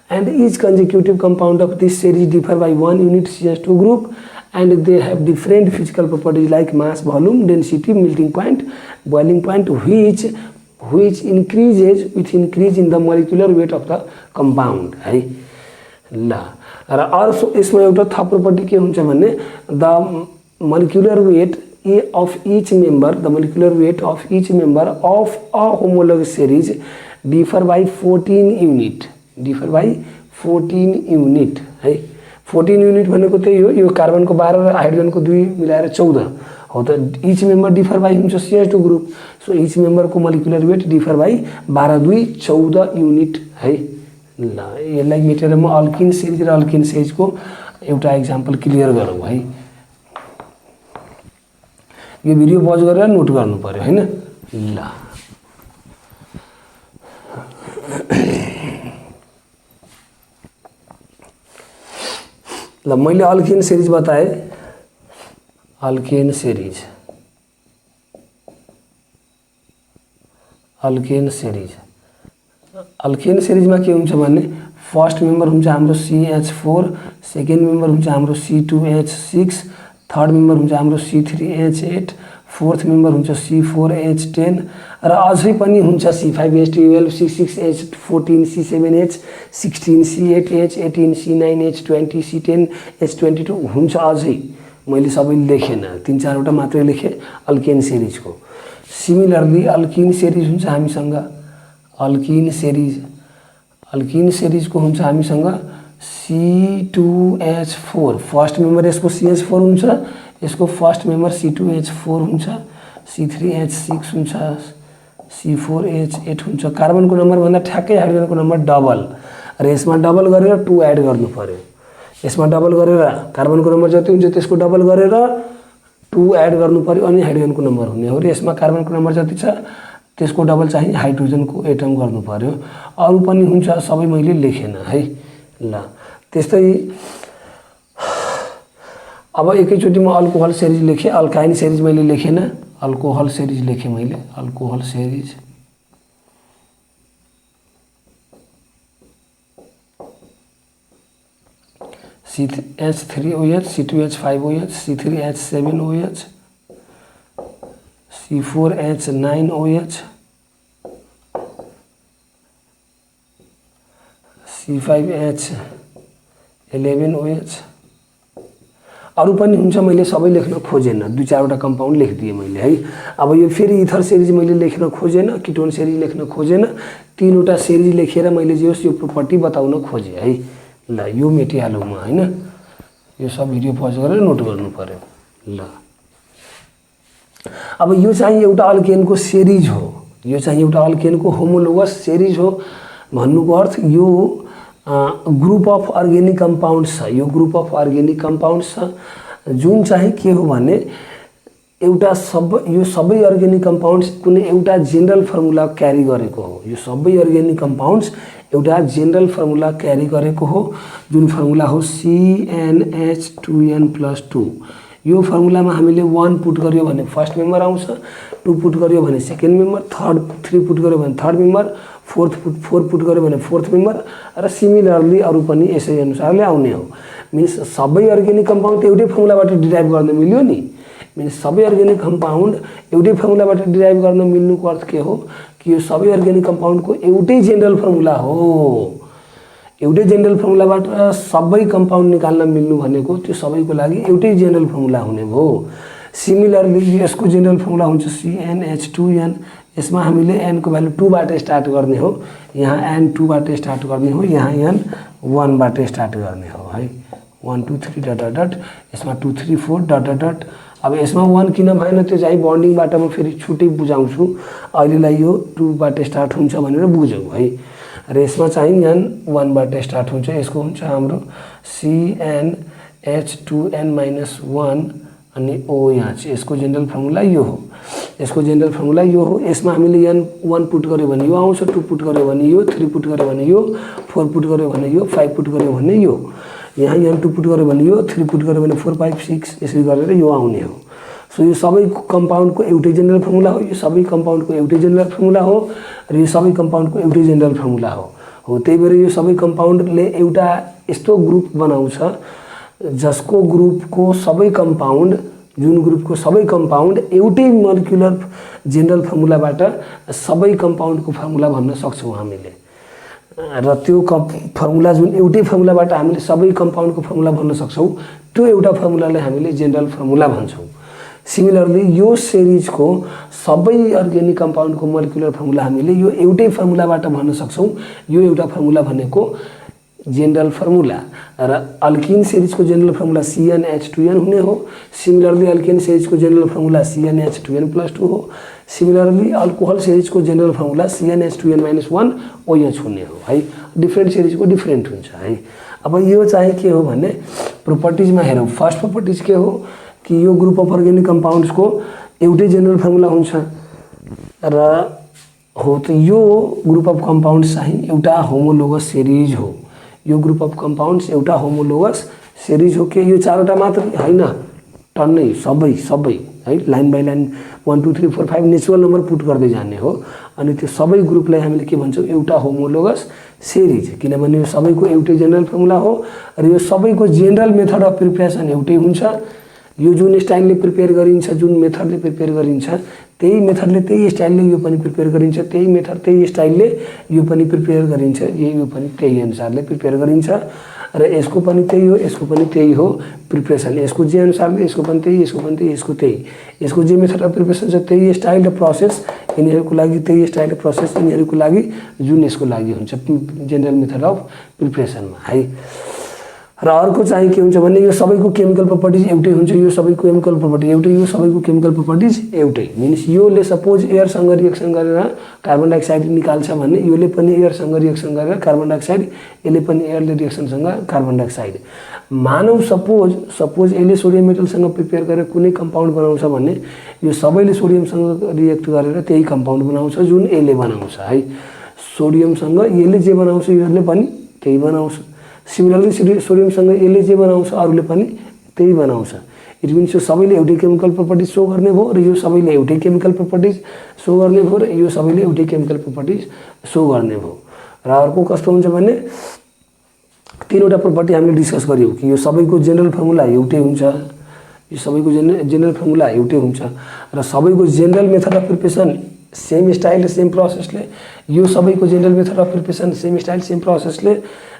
and each consecutive compound of this series differ by 1 unit CH2 group, and they have different physical properties like mass, volume, density, melting point, boiling point, which increases with increase in the molecular weight of the compound है ल। र अर्को यसमा एउटा थप प्रोपर्टी के हुन्छ भने, the molecular weight of each member, the molecular weight of each member of a homologous series differ by 14 unit, differ by 14 unit है। 14 युनिट भनेको त्यही हो, यो कार्बनको 12 र हाइड्रोजनको 2 मिलाएर 14 हो त। इच मेम्बर डिफर बाई हुन्छ CH2 ग्रुप, सो इच मेम्बरको molecular weight differ by 12 2 14 unit है ल। यसलाई मेटेर म अल्किन सिरिज र अल्किन सिरिजको एउटा एक्जाम्पल क्लियर गरौँ है। यो भिडियो पज गरेर नोट गर्नु पर्यो हैन ल। ल मैले अल्किन सिरिज बताएँ, alkene series, alkene series, alkene सिरिजमा के हुन्छ भने फर्स्ट मेम्बर हुन्छ हाम्रो CH4, सेकेन्ड मेम्बर हुन्छ हाम्रो C2H6, थर्ड मेम्बर हुन्छ हाम्रो C3H8, फोर्थ मेम्बर हुन्छ C4H10 र अझै पनि हुन्छ C5H12, C6H14, C7H16, C8H18, C9H20, C10H22 हुन्छ अझै। मैले सबै लेखेन, 3-4 वटा मात्रै लेखेँ अल्केन सिरिजको। सिमिलरली अल्किन सिरिज हुन्छ हामीसँग, अल्किन सिरिज, अल्किन सिरिजको हुन्छ हामीसँग C2H4, फर्स्ट मेम्बर यसको CH4 हुन्छ, यसको फर्स्ट मेम्बर C2H4 हुन्छ, C3H6 हुन्छ, C4H8 हुन्छ। कार्बनको नम्बर भन्दा ठ्याक्कै हाइड्रोजनको नम्बर डबल, र यसमा डबल गरेर 2 एड गर्नु पर्यो। यसमा डबल गरेर कार्बनको नम्बर जति हुन्छ त्यसको डबल गरेर 2 एड गर्नु पर्यो, अनि हाइड्रोजनको नम्बर हुने हो। र यसमा कार्बनको नम्बर जति छ त्यसको डबल चाहिँ हाइड्रोजनको एटम गर्नु पर्यो। अरु पनि हुन्छ, सबै मैले लेखेन है ल। त्यस्तै अब एकैचोटि म अल्कोहल सिरिज लेखेँ, अल्काइन सिरिज मैले लेखेन, अल्कोहल सिरिज लेखेँ मैले, alcohol series, C3H3OH, C2H5OH, C3H7OH, C4H9OH, C5H11OH। अरु पनि हुन्छ, मैले सबै लेख्न खोजेन, 2-4 वटा कम्पाउन्ड लेखिदिएँ मैले है। अब यो फेरि इथर सिरिज मैले लेख्न खोजेन, कीटोन सिरिज लेख्न खोजेन, 3 वटा सिरिज लेखेर मैले जे होस् यो प्रोपर्टी बताउन खोजेँ है ल यो मेटिहालौँ म हैन, यो सब भिडियो पज गरेर नोट गर्नु पर्यो। ल अब यो चाहिँ एउटा अल्केनको सिरिज हो, यो चाहिँ एउटा अल्केनको होमोलोगस सिरिज हो। भन्नुको अर्थ यो ग्रुप अफ अर्ग्यानिक कम्पाउन्ड्स छ, यो ग्रुप अफ अर्ग्यानिक कम्पाउन्ड्स छ जुन चाहिँ के हो भने एउटा यो सबै अर्ग्यानिक कम्पाउन्ड्स कुनै एउटा जेनरल फर्मुला क्यारी गरेको हो। यो सबै अर्ग्यानिक कम्पाउन्ड्स एउटा जेनरल फर्मुला क्यारी गरेको हो, जुन फर्मुला हो CnH2n+2। यो फर्मुलामा हामीले 1 पुट गर्यो भने फर्स्ट मेम्बर आउँछ, 2 पुट गर्यो भने सेकेन्ड मेम्बर, 3 पुट गर्यो भने थर्ड मेम्बर, 4 पुट गर्यो भने फोर्थ मेम्बर र सिमिलरली अरू पनि यसै अनुसारले आउने हो। मिन्स सबै अर्ग्यानिक कम्पाउन्ड एउटै फर्मुलाबाट डिराइभ गर्न मिल्यो नि। मिन्स सबै अर्ग्यानिक कम्पाउन्ड एउटै फर्मुलाबाट डिराइभ गर्न मिल्नुको अर्थ के हो कि यो सबै अर्ग्यानिक कम्पाउन्डको एउटै जेनरल फर्मुला हो। एउटै जेनरल फर्मुलाबाट सबै कम्पाउन्ड निकाल्न मिल्नु भनेको त्यो सबैको लागि एउटै जेनरल फर्मुला हुने भयो। सिमिलरली यसको जेनरल फर्मुला हुन्छ CnH2n। यसमा हामीले n को भ्यालु 2 बाट स्टार्ट गर्ने हो, यहाँ n 2 बाट स्टार्ट गर्ने हो, यहाँ n 1 बाट स्टार्ट गर्ने हो है। 1 2 3 डट डट डट, यसमा 2 3 4 डट डट डट। अब यसमा 1 किन भएन त्यो चाहिँ बन्डिङबाट म फेरि छुट्टै बुझाउँछु, अहिलेलाई यो 2 बाट स्टार्ट हुन्छ भनेर बुझौँ है। र यसमा चाहिँ n 1 बाट स्टार्ट हुन्छ, यसको हुन्छ हाम्रो CnH2n-1 अनि O यहाँ चाहिँ यसको जेनरल फर्मुला यो हो, यसको जेनरल फर्मुला यो हो। यसमा हामीले n 1 पुट गर्यो भने यो आउँछ, 2 पुट गर्यो भने यो, 3 पुट गर्यो भने यो, 4 पुट गर्यो भने यो, 5 पुट गर्यो भने यो, यहाँ n 2 पुट गर्यो भने यो, 3 पुट गर्यो भने 4 5 6 यसरी गरेर यो आउने हो। सो यो सबै कम्पाउन्डको एउटै जेनरल फर्मुला हो, यो सबै कम्पाउन्डको एउटै जेनरल फर्मुला हो र यो सबै कम्पाउन्डको एउटै जेनरल फर्मुला हो। त्यही भएर यो सबै कम्पाउन्डले एउटा यस्तो ग्रुप बनाउँछ जसको ग्रुपको सबै कम्पाउन्ड, जुन ग्रुपको सबै कम्पाउन्ड एउटै मोलिकुलर जेनरल फर्मुलाबाट सबै कम्पाउन्डको फर्मुला भन्न सक्छौँ हामीले। र त्यो फर्मुला जुन एउटै फर्मुलाबाट हामीले सबै कम्पाउन्डको फर्मुला भन्न सक्छौँ, त्यो एउटा फर्मुलालाई हामीले जेनरल फर्मुला भन्छौँ। सिमिलरली यो सिरिजको सबै अर्ग्यानिक कम्पाउन्डको मोलिकुलर फर्मुला हामीले यो एउटै फर्मुलाबाट भन्न सक्छौँ, यो एउटा फर्मुला भनेको जेनरल फर्मुला। र अल्किन सिरिजको जेनरल फर्मुला CnH2n हुने हो। सिमिलरली अल्केन सिरिजको जेनरल फर्मुला CnH2n+2 हो। सिमिलरली अल्कोहल सिरिजको जेनरल फर्मुला CnH2n-1 OH हुने हो है। डिफ्रेन्ट सिरिजको डिफ्रेन्ट हुन्छ है। अब यो चाहिँ के हो भने प्रोपर्टिजमा हेरौँ। फर्स्ट प्रोपर्टिज के हो कि यो ग्रुप अफ अर्ग्यानिक कम्पाउन्ड्सको एउटै जेनरल फर्मुला हुन्छ र हो त यो ग्रुप अफ कम्पाउन्ड्स चाहिँ एउटा होमोलोगस सिरिज हो। यो ग्रुप अफ कम्पाउन्ड्स एउटा होमोलोगस सिरिज हो। के यो चारवटा मात्र हैन, टन्नै सबै है, line by line 1 2 3 4 5 natural number put गर्दै जाने हो। अनि त्यो सबै ग्रुपलाई हामीले के भन्छौँ, एउटा होमोलोगस सिरिज। किनभने यो सबैको एउटै जेनरल फर्मुला हो र यो सबैको जेनरल मेथड अफ प्रिपरेसन एउटै हुन्छ। यो जुन स्टाइलले प्रिपेयर गरिन्छ, जुन मेथडले प्रिपेयर गरिन्छ, त्यही मेथडले त्यही स्टाइलले यो पनि प्रिपेयर गरिन्छ, त्यही मेथड त्यही स्टाइलले यो पनि प्रिपेयर गरिन्छ, यो पनि त्यही अनुसारले प्रिपेयर गरिन्छ। र यसको पनि त्यही हो, यसको पनि त्यही हो प्रिपरेसन। यसको जे अनुसारले यसको पनि त्यही, यसको पनि त्यही, यसको त्यही। यसको जे मेथड अफ प्रिपरेसन छ त्यही स्टाइल र प्रोसेस, यिनीहरूको लागि त्यही स्टाइल र प्रोसेस, यिनीहरूको लागि जुन यसको लागि हुन्छ जेनरल मेथड अफ प्रिपरेसनमा है। र अर्को चाहिँ के हुन्छ भने यो सबैको केमिकल प्रोपर्टिज एउटै हुन्छ, यो सबैको केमिकल प्रोपर्टी एउटै, यो सबैको केमिकल प्रोपर्टिज एउटै। मिन्स योले सपोज एयरसँग रिएक्सन गरेर कार्बन डाइअक्साइड निकाल्छ भने योले पनि एयरसँग रिएक्सन गरेर कार्बन डाइअक्साइड, यसले पनि एयरले रिएक्सनसँग कार्बन डाइअक्साइड। मानव सपोज यसले सोडियम मेटलसँग प्रिपेयर गरेर कुनै कम्पाउन्ड बनाउँछ भने यो सबैले सोडियमसँग रिएक्ट गरेर त्यही कम्पाउन्ड बनाउँछ जुन यसले बनाउँछ है। सोडियमसँग यसले जे बनाउँछ यसले पनि त्यही बनाउँछ। सिमिलरली सोडियमसँग यसले जे बनाउँछ अरूले पनि त्यही बनाउँछ। इट मिन्स यो सबैले एउटै केमिकल प्रोपर्टिज सो गर्ने भयो र यो सबैले एउटै केमिकल प्रोपर्टिज सो गर्ने भयो र यो सबैले एउटै केमिकल प्रोपर्टिज सो गर्ने भयो। र अर्को कस्तो हुन्छ भने तीनवटा प्रोपर्टी हामीले डिस्कस गर्यौँ कि यो सबैको जेनरल फर्मुला एउटै हुन्छ, यो सबैको जेनरल फर्मुला एउटै हुन्छ र सबैको general method of preparation same style र सेम प्रोसेसले, यो सबैको general method of preparation same style same प्रोसेसले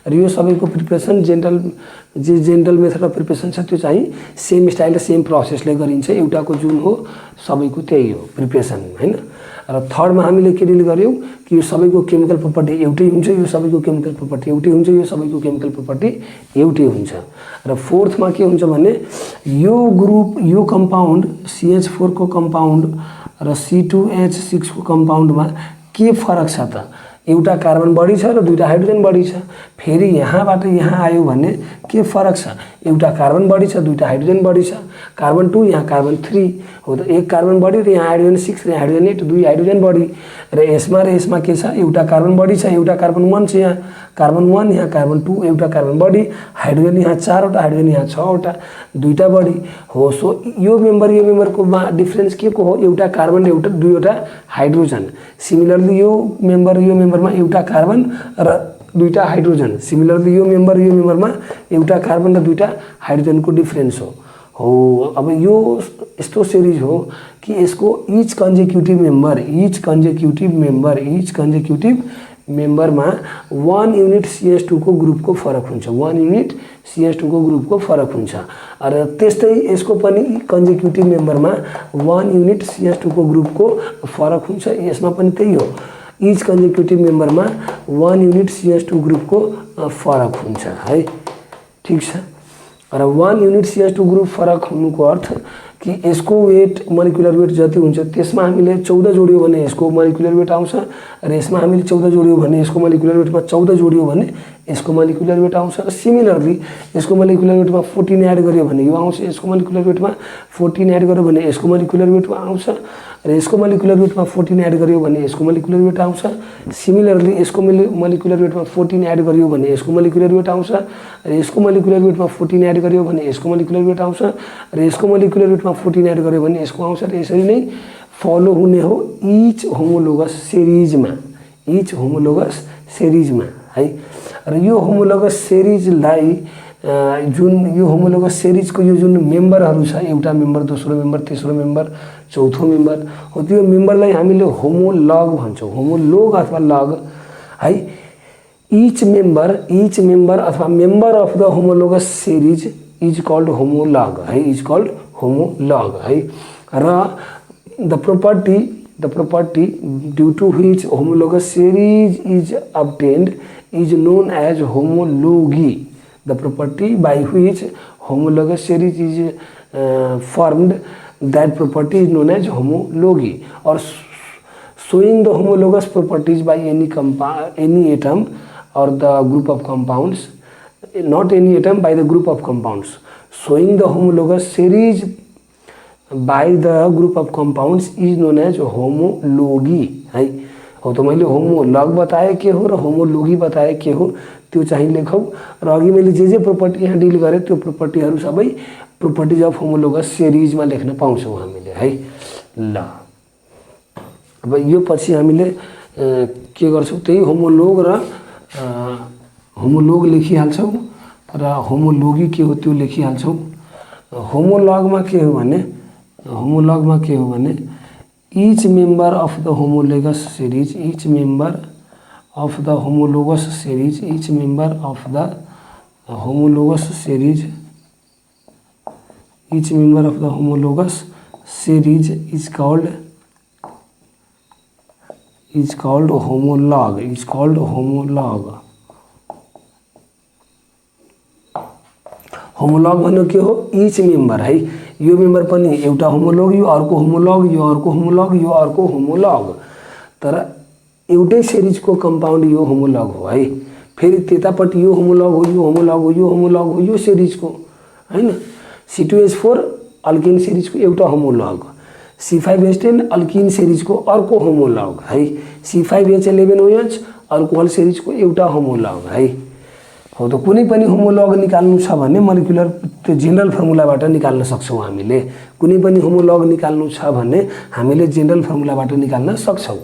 र यो सबैको preparation general method of preparation छ त्यो चाहिँ सेम स्टाइल र सेम प्रोसेसले गरिन्छ। एउटाको जुन हो सबैको त्यही हो प्रिपरेसन हैन। र थर्डमा हामीले के डिल गर्यौँ कि यो सबैको केमिकल प्रोपर्टी एउटै हुन्छ, यो सबैको केमिकल प्रोपर्टी एउटै हुन्छ, यो सबैको केमिकल प्रोपर्टी एउटै हुन्छ। र फोर्थमा के हुन्छ भने यो ग्रुप यो कम्पाउन्ड CH4 को कम्पाउन्ड र C2H6 को कम्पाउन्डमा के फरक छ त, एउटा कार्बन बढी छ र दुईटा हाइड्रोजन बढी छ। फेरि यहाँबाट यहाँ आयो भने के फरक छ, एउटा कार्बन बढी छ दुईटा हाइड्रोजन बढी छ, कार्बन 2 यहाँ कार्बन 3 हो त, एक कार्बन बढी र यहाँ हाइड्रोजन 6 र यहाँ हाइड्रोजन 8 दुई हाइड्रोजन बढी। र यसमा के छ, एउटा कार्बन बढी छ, एउटा कार्बन 1 छ, यहाँ कार्बन 1 यहाँ कार्बन 2 एउटा कार्बन बढी, हाइड्रोजन यहाँ 4वटा हाइड्रोजन यहाँ 6वटा दुईटा बढी हो। सो यो मेम्बरको डिफरेन्स के को हो, एउटा कार्बन र दुईवटा हाइड्रोजन। सिमिलरली यो मेम्बरमा एउटा कार्बन र दुईटा हाइड्रोजन। सिमिलरली यो मेम्बरमा एउटा कार्बन र दुईटा हाइड्रोजनको डिफरेन्स हो। अब यो यस्तो सिरिज हो कि यसको इच कन्जेक्युटिभ मेम्बरमा 1 युनिट CH2 को ग्रुपको फरक हुन्छ, 1 युनिट CH2 को ग्रुपको फरक हुन्छ। र त्यस्तै यसको पनि कन्जेक्युटिभ मेम्बरमा 1 युनिट CH2 को ग्रुपको फरक हुन्छ, यसमा पनि त्यही हो। इच कन्जेक्युटिभ मेम्बरमा 1 युनिट CH2 ग्रुपको फरक हुन्छ है, ठीक छ। र 1 युनिट CH2 ग्रुप फरक हुनुको अर्थ कि यसको वेट मोलिकुलर वेट जति हुन्छ त्यसमा हामीले 14 जोड्यो भने यसको मोलिकुलर वेट आउँछ, र यसमा हामीले 14 जोड्यो भने यसको मोलिकुलर वेटमा 14 जोड्यो भने यसको मोलिकुलर वेट आउँछ। र सिमिलरली यसको मोलिकुलर वेटमा 14 एड गर्यो भने यो आउँछ, यसको मोलिकुलर वेटमा 14 एड गर्यो भने यसको मोलिकुलर वेटमा आउँछ, र यसको मोलिकुलर वेटमा 14 एड गर्यो भने यसको मोलिकुलर वेट आउँछ। सिमिलरली यसको मोलिकुलर वेटमा 14 एड गर्यो भने यसको मोलिकुलर वेट आउँछ, र यसको मोलिकुलर वेटमा 14 एड गर्यो भने यसको मोलिकुलर वेट आउँछ, र यसको मोलिकुलर वेटमा 14 एड गर्यो भने यसको आउँछ। र यसरी नै फलो हुने हो इच होमोलोगस सिरिजमा है। र यो होमोलोगस सिरिजलाई यो होमोलोगस सिरिजको यो जुन मेम्बरहरू छ, एउटा मेम्बर, दोस्रो मेम्बर, तेस्रो मेम्बर, चौथो मेम्बर हो, त्यो मेम्बरलाई हामीले होमोलग भन्छौँ, होमोलोग अथवा लग है। इच मेम्बर अथवा member of the homologous series is called homologue है, र the property due to which homologous series is obtained is known as homology. The property by which homologous series is formed, that property is known as homology. Or showing the homologous properties by any atom or the group of compounds, not any atom, by the group of compounds. Showing the homologous series by the group of compounds is known as homology है। हो त मैले होमोलग बताए के हो र होमोलोगी बताए के हो त्यो चाहिँ लेखौ। र अघि मैले जे प्रोपर्टी यहाँ डिल गरेँ त्यो प्रोपर्टीहरू सबै प्रोपर्टीज अफ होमोलोगस सिरिजमा लेख्न पाउँछौँ हामीले है। ल अब यो पछि हामीले के गर्छौँ, त्यही होमोलोग लेखिहाल्छौँ र होमोलोगी के हो त्यो लेखिहाल्छौँ। होमोलगमा के हो भने each member of the homologous series is called homolog, होमोलग भन्नु के हो, इच मेम्बर है। यो मेम्बर पनि एउटा होमोलग, यो अर्को होमोलग, यो अर्को होमोलग, यो अर्को होमोलग, तर एउटै सिरिजको कम्पाउन्ड यो होमोलग हो है। फेरि त्यतापट्टि यो होमोलग हो, यो होमोलग हो, यो होमोलग हो, यो सिरिजको हैन। C2H4 अल्किन सिरिजको एउटा होमोलग, C5H10 अल्किन सिरिजको अर्को होमोलग है, C5H11OH अल्कोहल सिरिजको एउटा होमोलग है। हो त कुनै पनि होमोलग निकाल्नु छ भने मोलिकुलर त्यो जेनरल फर्मुलाबाट निकाल्न सक्छौँ हामीले। कुनै पनि होमोलग निकाल्नु छ भने हामीले जेनरल फर्मुलाबाट निकाल्न सक्छौँ।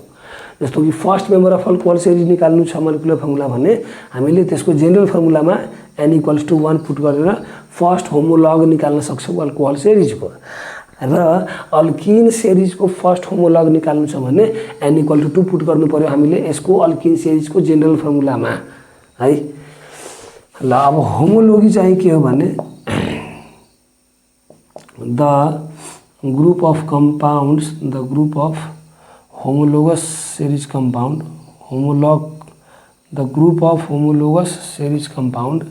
जस्तो कि first member of alcohol series निकाल्नु छ मोलिकुलर फर्मुला भने हामीले त्यसको जेनरल फर्मुलामा n=1 पुट गरेर फर्स्ट होमोलग निकाल्न सक्छौँ अल्कोहल सिरिजको। र अल्किन सिरिजको फर्स्ट होमोलग निकाल्नु छ भने n=2 पुट गर्नु पर्यो हामीले यसको अल्किन सिरिजको जेनरल फर्मुलामा है। ल अब होमोलोगी चाहिँ के हो भने the group of homologous series compound, the group of homologous series compound,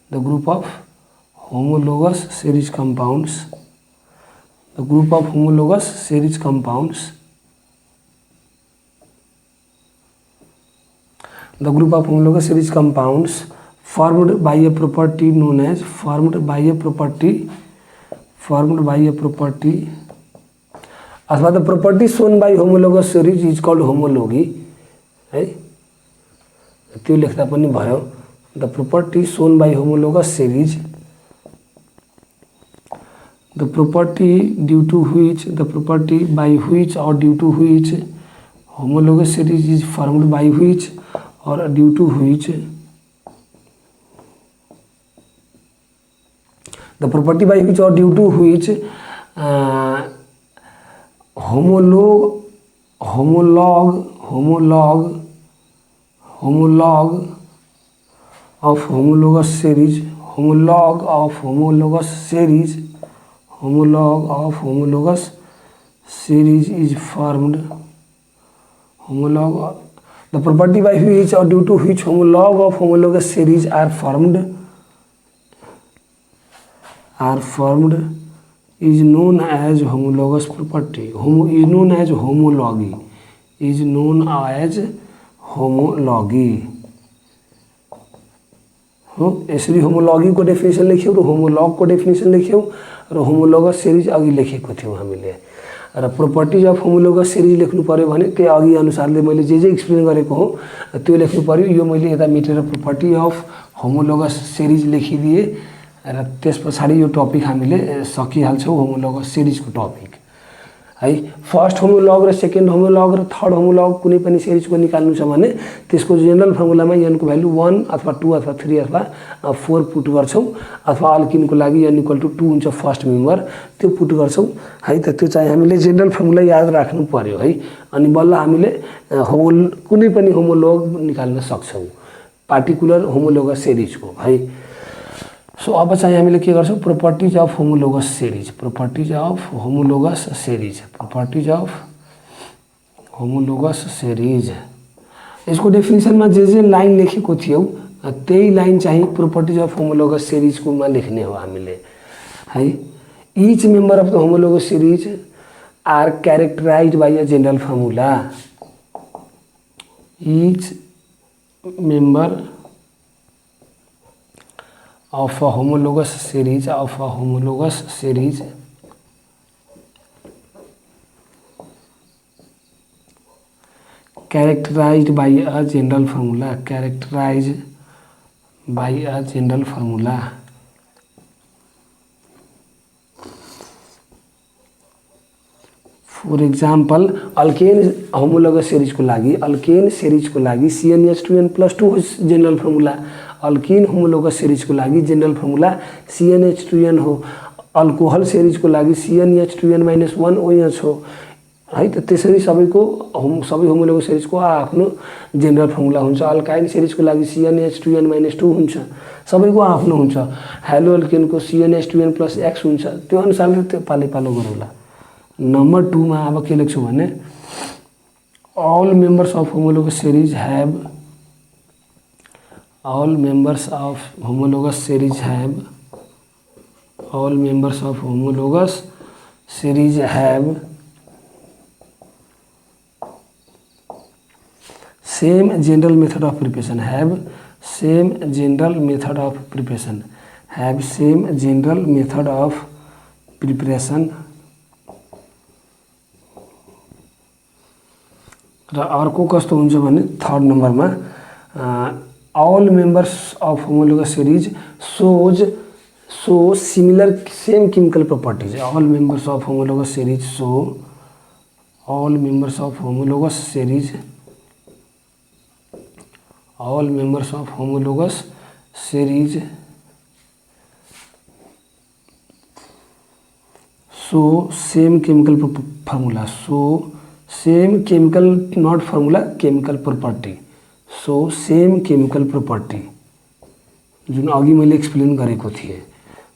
the group of homologous series compounds, the group of homologous series compounds, the group of homologous series compounds formed by a property known as अथवा the property shown by homologous series is called homology है, त्यो लेख्दा पनि भयो. The property shown by homologous series, the property by which or due to which homologous series is formed, by which or due to which, the property by which or due to which homolog of homologous series is formed. The property by which or due to which homolog of homologous series are formed is known as homologous property. Is known as homology. हो यसरी होमोलॉगी को डेफिनेसन लेख्यौं र होमोलॉग को डेफिनेसन लेख्यौं र होमोलोगस सिरिज अघि लेखेको थियौं हामीले. र प्रोपर्टिज अफ होमोलोगस सिरिज लेख्नु पर्यो भने त्यही अघि अनुसारले मैले जे एक्सप्लेन गरेको हो त्यो लेख्नु पर्यो. यो मैले यता मेटेर प्रोपर्टी अफ होमोलोगस सिरिज लेखिदिए र त्यसपछि यो टपिक हामीले सकिहाल्छौं. होमोलोगस सिरिजको टपिक है. फर्स्ट होमोलॉग र सेकेन्ड होमोलॉग र थर्ड होमोलॉग कुनै पनि सिरिजको निकाल्नु छ भने त्यसको जेनरल फर्मुलामा n को भ्यालु 1 अथवा 2 अथवा 3 अथवा 4 पुट गर्छौं. अथवा अल्किनको लागि n = 2 हुन्छ फर्स्ट मेम्बर, त्यो पुट गर्छौं है. त त्यो चाहिँ हामीले जेनरल फर्मुला याद राख्नु पर्यो है. अनि बल्ल हामीले कुनै पनि होमोलॉग निकाल्न सक्छौं पार्टिकुलर होमोलोगस सिरिजको है. सो अब चाहिँ हामीले के गर्छौं प्रोपर्टिज अफ होमोलोगस सिरिज. यसको डेफिनेसनमा जे लाइन लेखेको थियौ त्यही लाइन चाहिँ प्रोपर्टिज अफ होमोलोगस सिरिजको मा लेख्ने हो हामीले है. Each member of the homologous series are characterized by a general formula. Each member of a homologous series characterized by a general formula. For example, alkane homologous series को लागि CnH2n+2 general formula. Alkene homologous series को लागि जनरल फर्मुला CnH2n हो. अल्कोहल सिरिज को लागि CnH2n-1 OH हो है. त त्यसरी सबै होमोलोगस सिरिज को आफ्नो जनरल फर्मुला हुन्छ. अल्काइन सिरिज को लागि CnH2n-2 हुन्छ. सबैको आफ्नो हुन्छ. हेलो अल्केन को CnH2n+X हुन्छ. त्यो अनुसारले त्यो पालो गरौँला. नम्बर 2 मा अब के लेख्छु भने all members of homologous series have same general method of preparation. र अर्को कस्तो हुन्छ भने थर्ड नम्बरमा all members of homologous series show same chemical properties. All members of homologous series show same chemical formula. Same chemical, not formula, chemical property. Same chemical property जुन अघि मैले एक्सप्लेन गरेको थिएँ.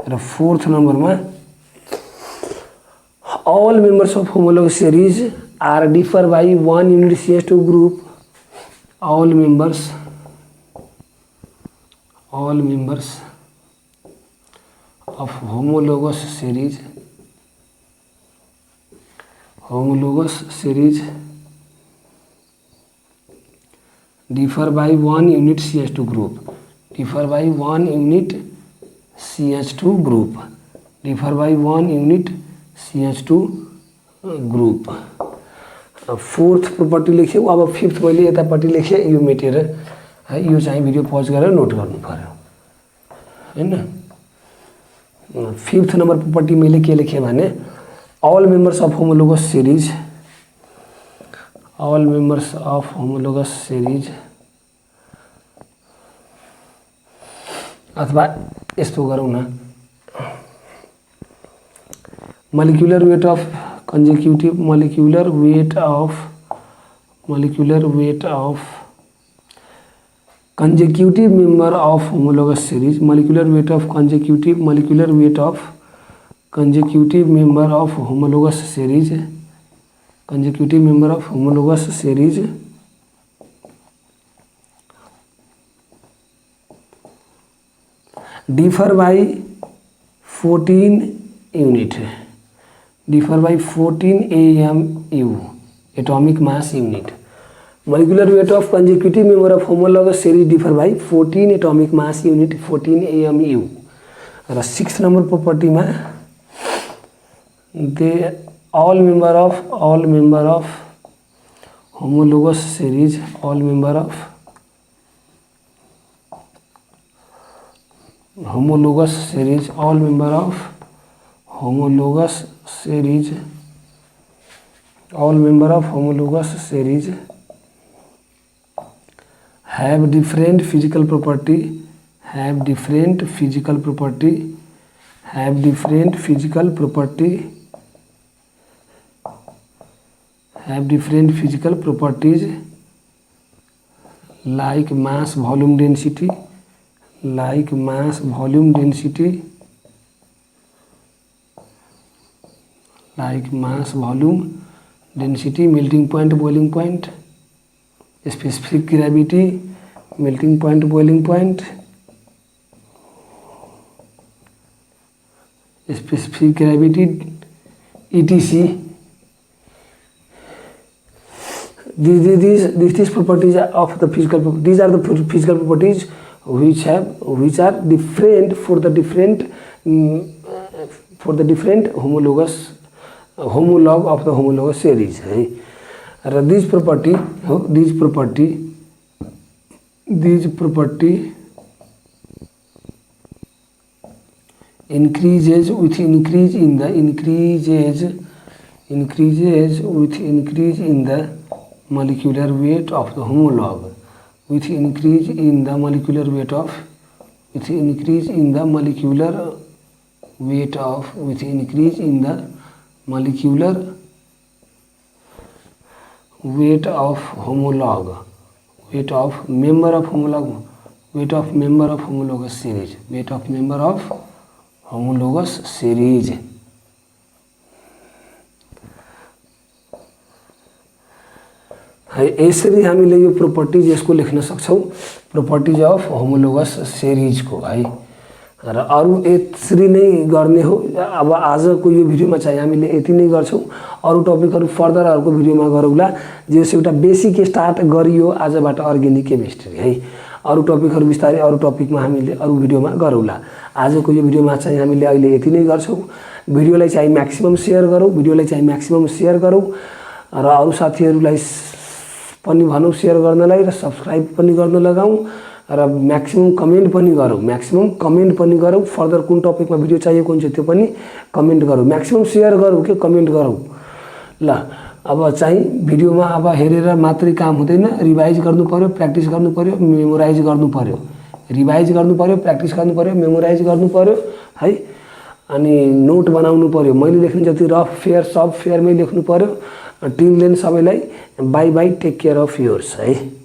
र फोर्थ नम्बरमा all members of homologous series are differ by 1 unit CH2 group, all members of homologous series differ by 1 unit CH2 group, differ by 1 unit CH2 group, differ by 1 unit CH2 group. Fourth property लेख्यो। अब फिफ्थ मैले यतापट्टि लेखेँ, यो मेटेर है, यो चाहिँ भिडियो पज गरेर नोट गर्नु पर्यो हैन। फिफ्थ नम्बर प्रोपर्टी मैले के लेखेँ भने all members of homologous series, all members of homologous series, अथवा यस्तो गरौँ न, molecular weight of consecutive molecular weight of consecutive member of homologous series, molecular weight of consecutive member of homologous series, consecutive member of homologous series differ by 14 unit, differ by 14 AMU, atomic mass unit. Molecular weight of consecutive member of homologous series differ by 14 atomic mass unit, 14 AMU. र 6th नंबर property में they all member of homologous series, all member of homologous series, all member of homologous series, all member of homologous series have different physical property, have different physical property, have different physical property, have different physical properties like mass volume density, like mass volume density, like mass volume density, melting point, boiling point, specific gravity, melting point, boiling point, specific gravity, etc. These properties of the physical, these are the physical properties which are different for the different homologous homolog of the homologous series है। र these property increases with increase in the molecular weight of the homolog, with increase in the molecular weight of homolog, weight of member of homolog, weight of member of homologous series, weight of member of homologous series। है यसरी हामीले यो प्रोपर्टिज यसको लेख्न सक्छौं, प्रोपर्टिज अफ होमोलोगस सिरिज को है। र अरु यसरी नै गर्ने हो। अब आजको यो भिडियोमा चाहिँ हामीले यति नै गर्छौं। अरु टपिकहरु फर्दर अर्को भिडियोमा गरौँला। जस एउटा बेसिक स्टार्ट गरियो आजबाट अर्ग्यानिक केमिस्ट्री है। अरु टपिकहरु बिस्तारै अरु टपिकमा हामीले अरु भिडियोमा गरौँला। आजको यो भिडियोमा चाहिँ हामीले अहिले यति नै गर्छौं। भिडियोलाई चाहिँ म्याक्सिमम शेयर गरौँ, भिडियोलाई चाहिँ म्याक्सिमम शेयर गरौँ र अरु साथीहरुलाई पनि भनौं शेयर गर्नलाई र सब्स्क्राइब पनि गर्न लगाऊ र म्याक्सिमम कमेन्ट पनि गरौँ। फर्दर कुन टपिकमा भिडियो चाहिएको हुन्छ त्यो पनि कमेन्ट गरौँ। म्याक्सिमम शेयर गरौँ के कमेन्ट गरौँ ल। अब चाहिँ भिडियोमा अब हेरेर मात्रै काम हुँदैन, रिभाइज गर्नु पर्यो, प्र्याक्टिस गर्नु पर्यो, मेमोराइज गर्नु पर्यो, रिभाइज गर्नु पर्यो, प्र्याक्टिस गर्नु पर्यो, मेमोराइज गर्नु पर्यो है। अनि नोट बनाउनु पर्यो। मैले लेख्ने जति रफ फेयर सब फेयरमै लेख्नु पर्यो। टिल देन सबैलाई bye bye, take care of yours है।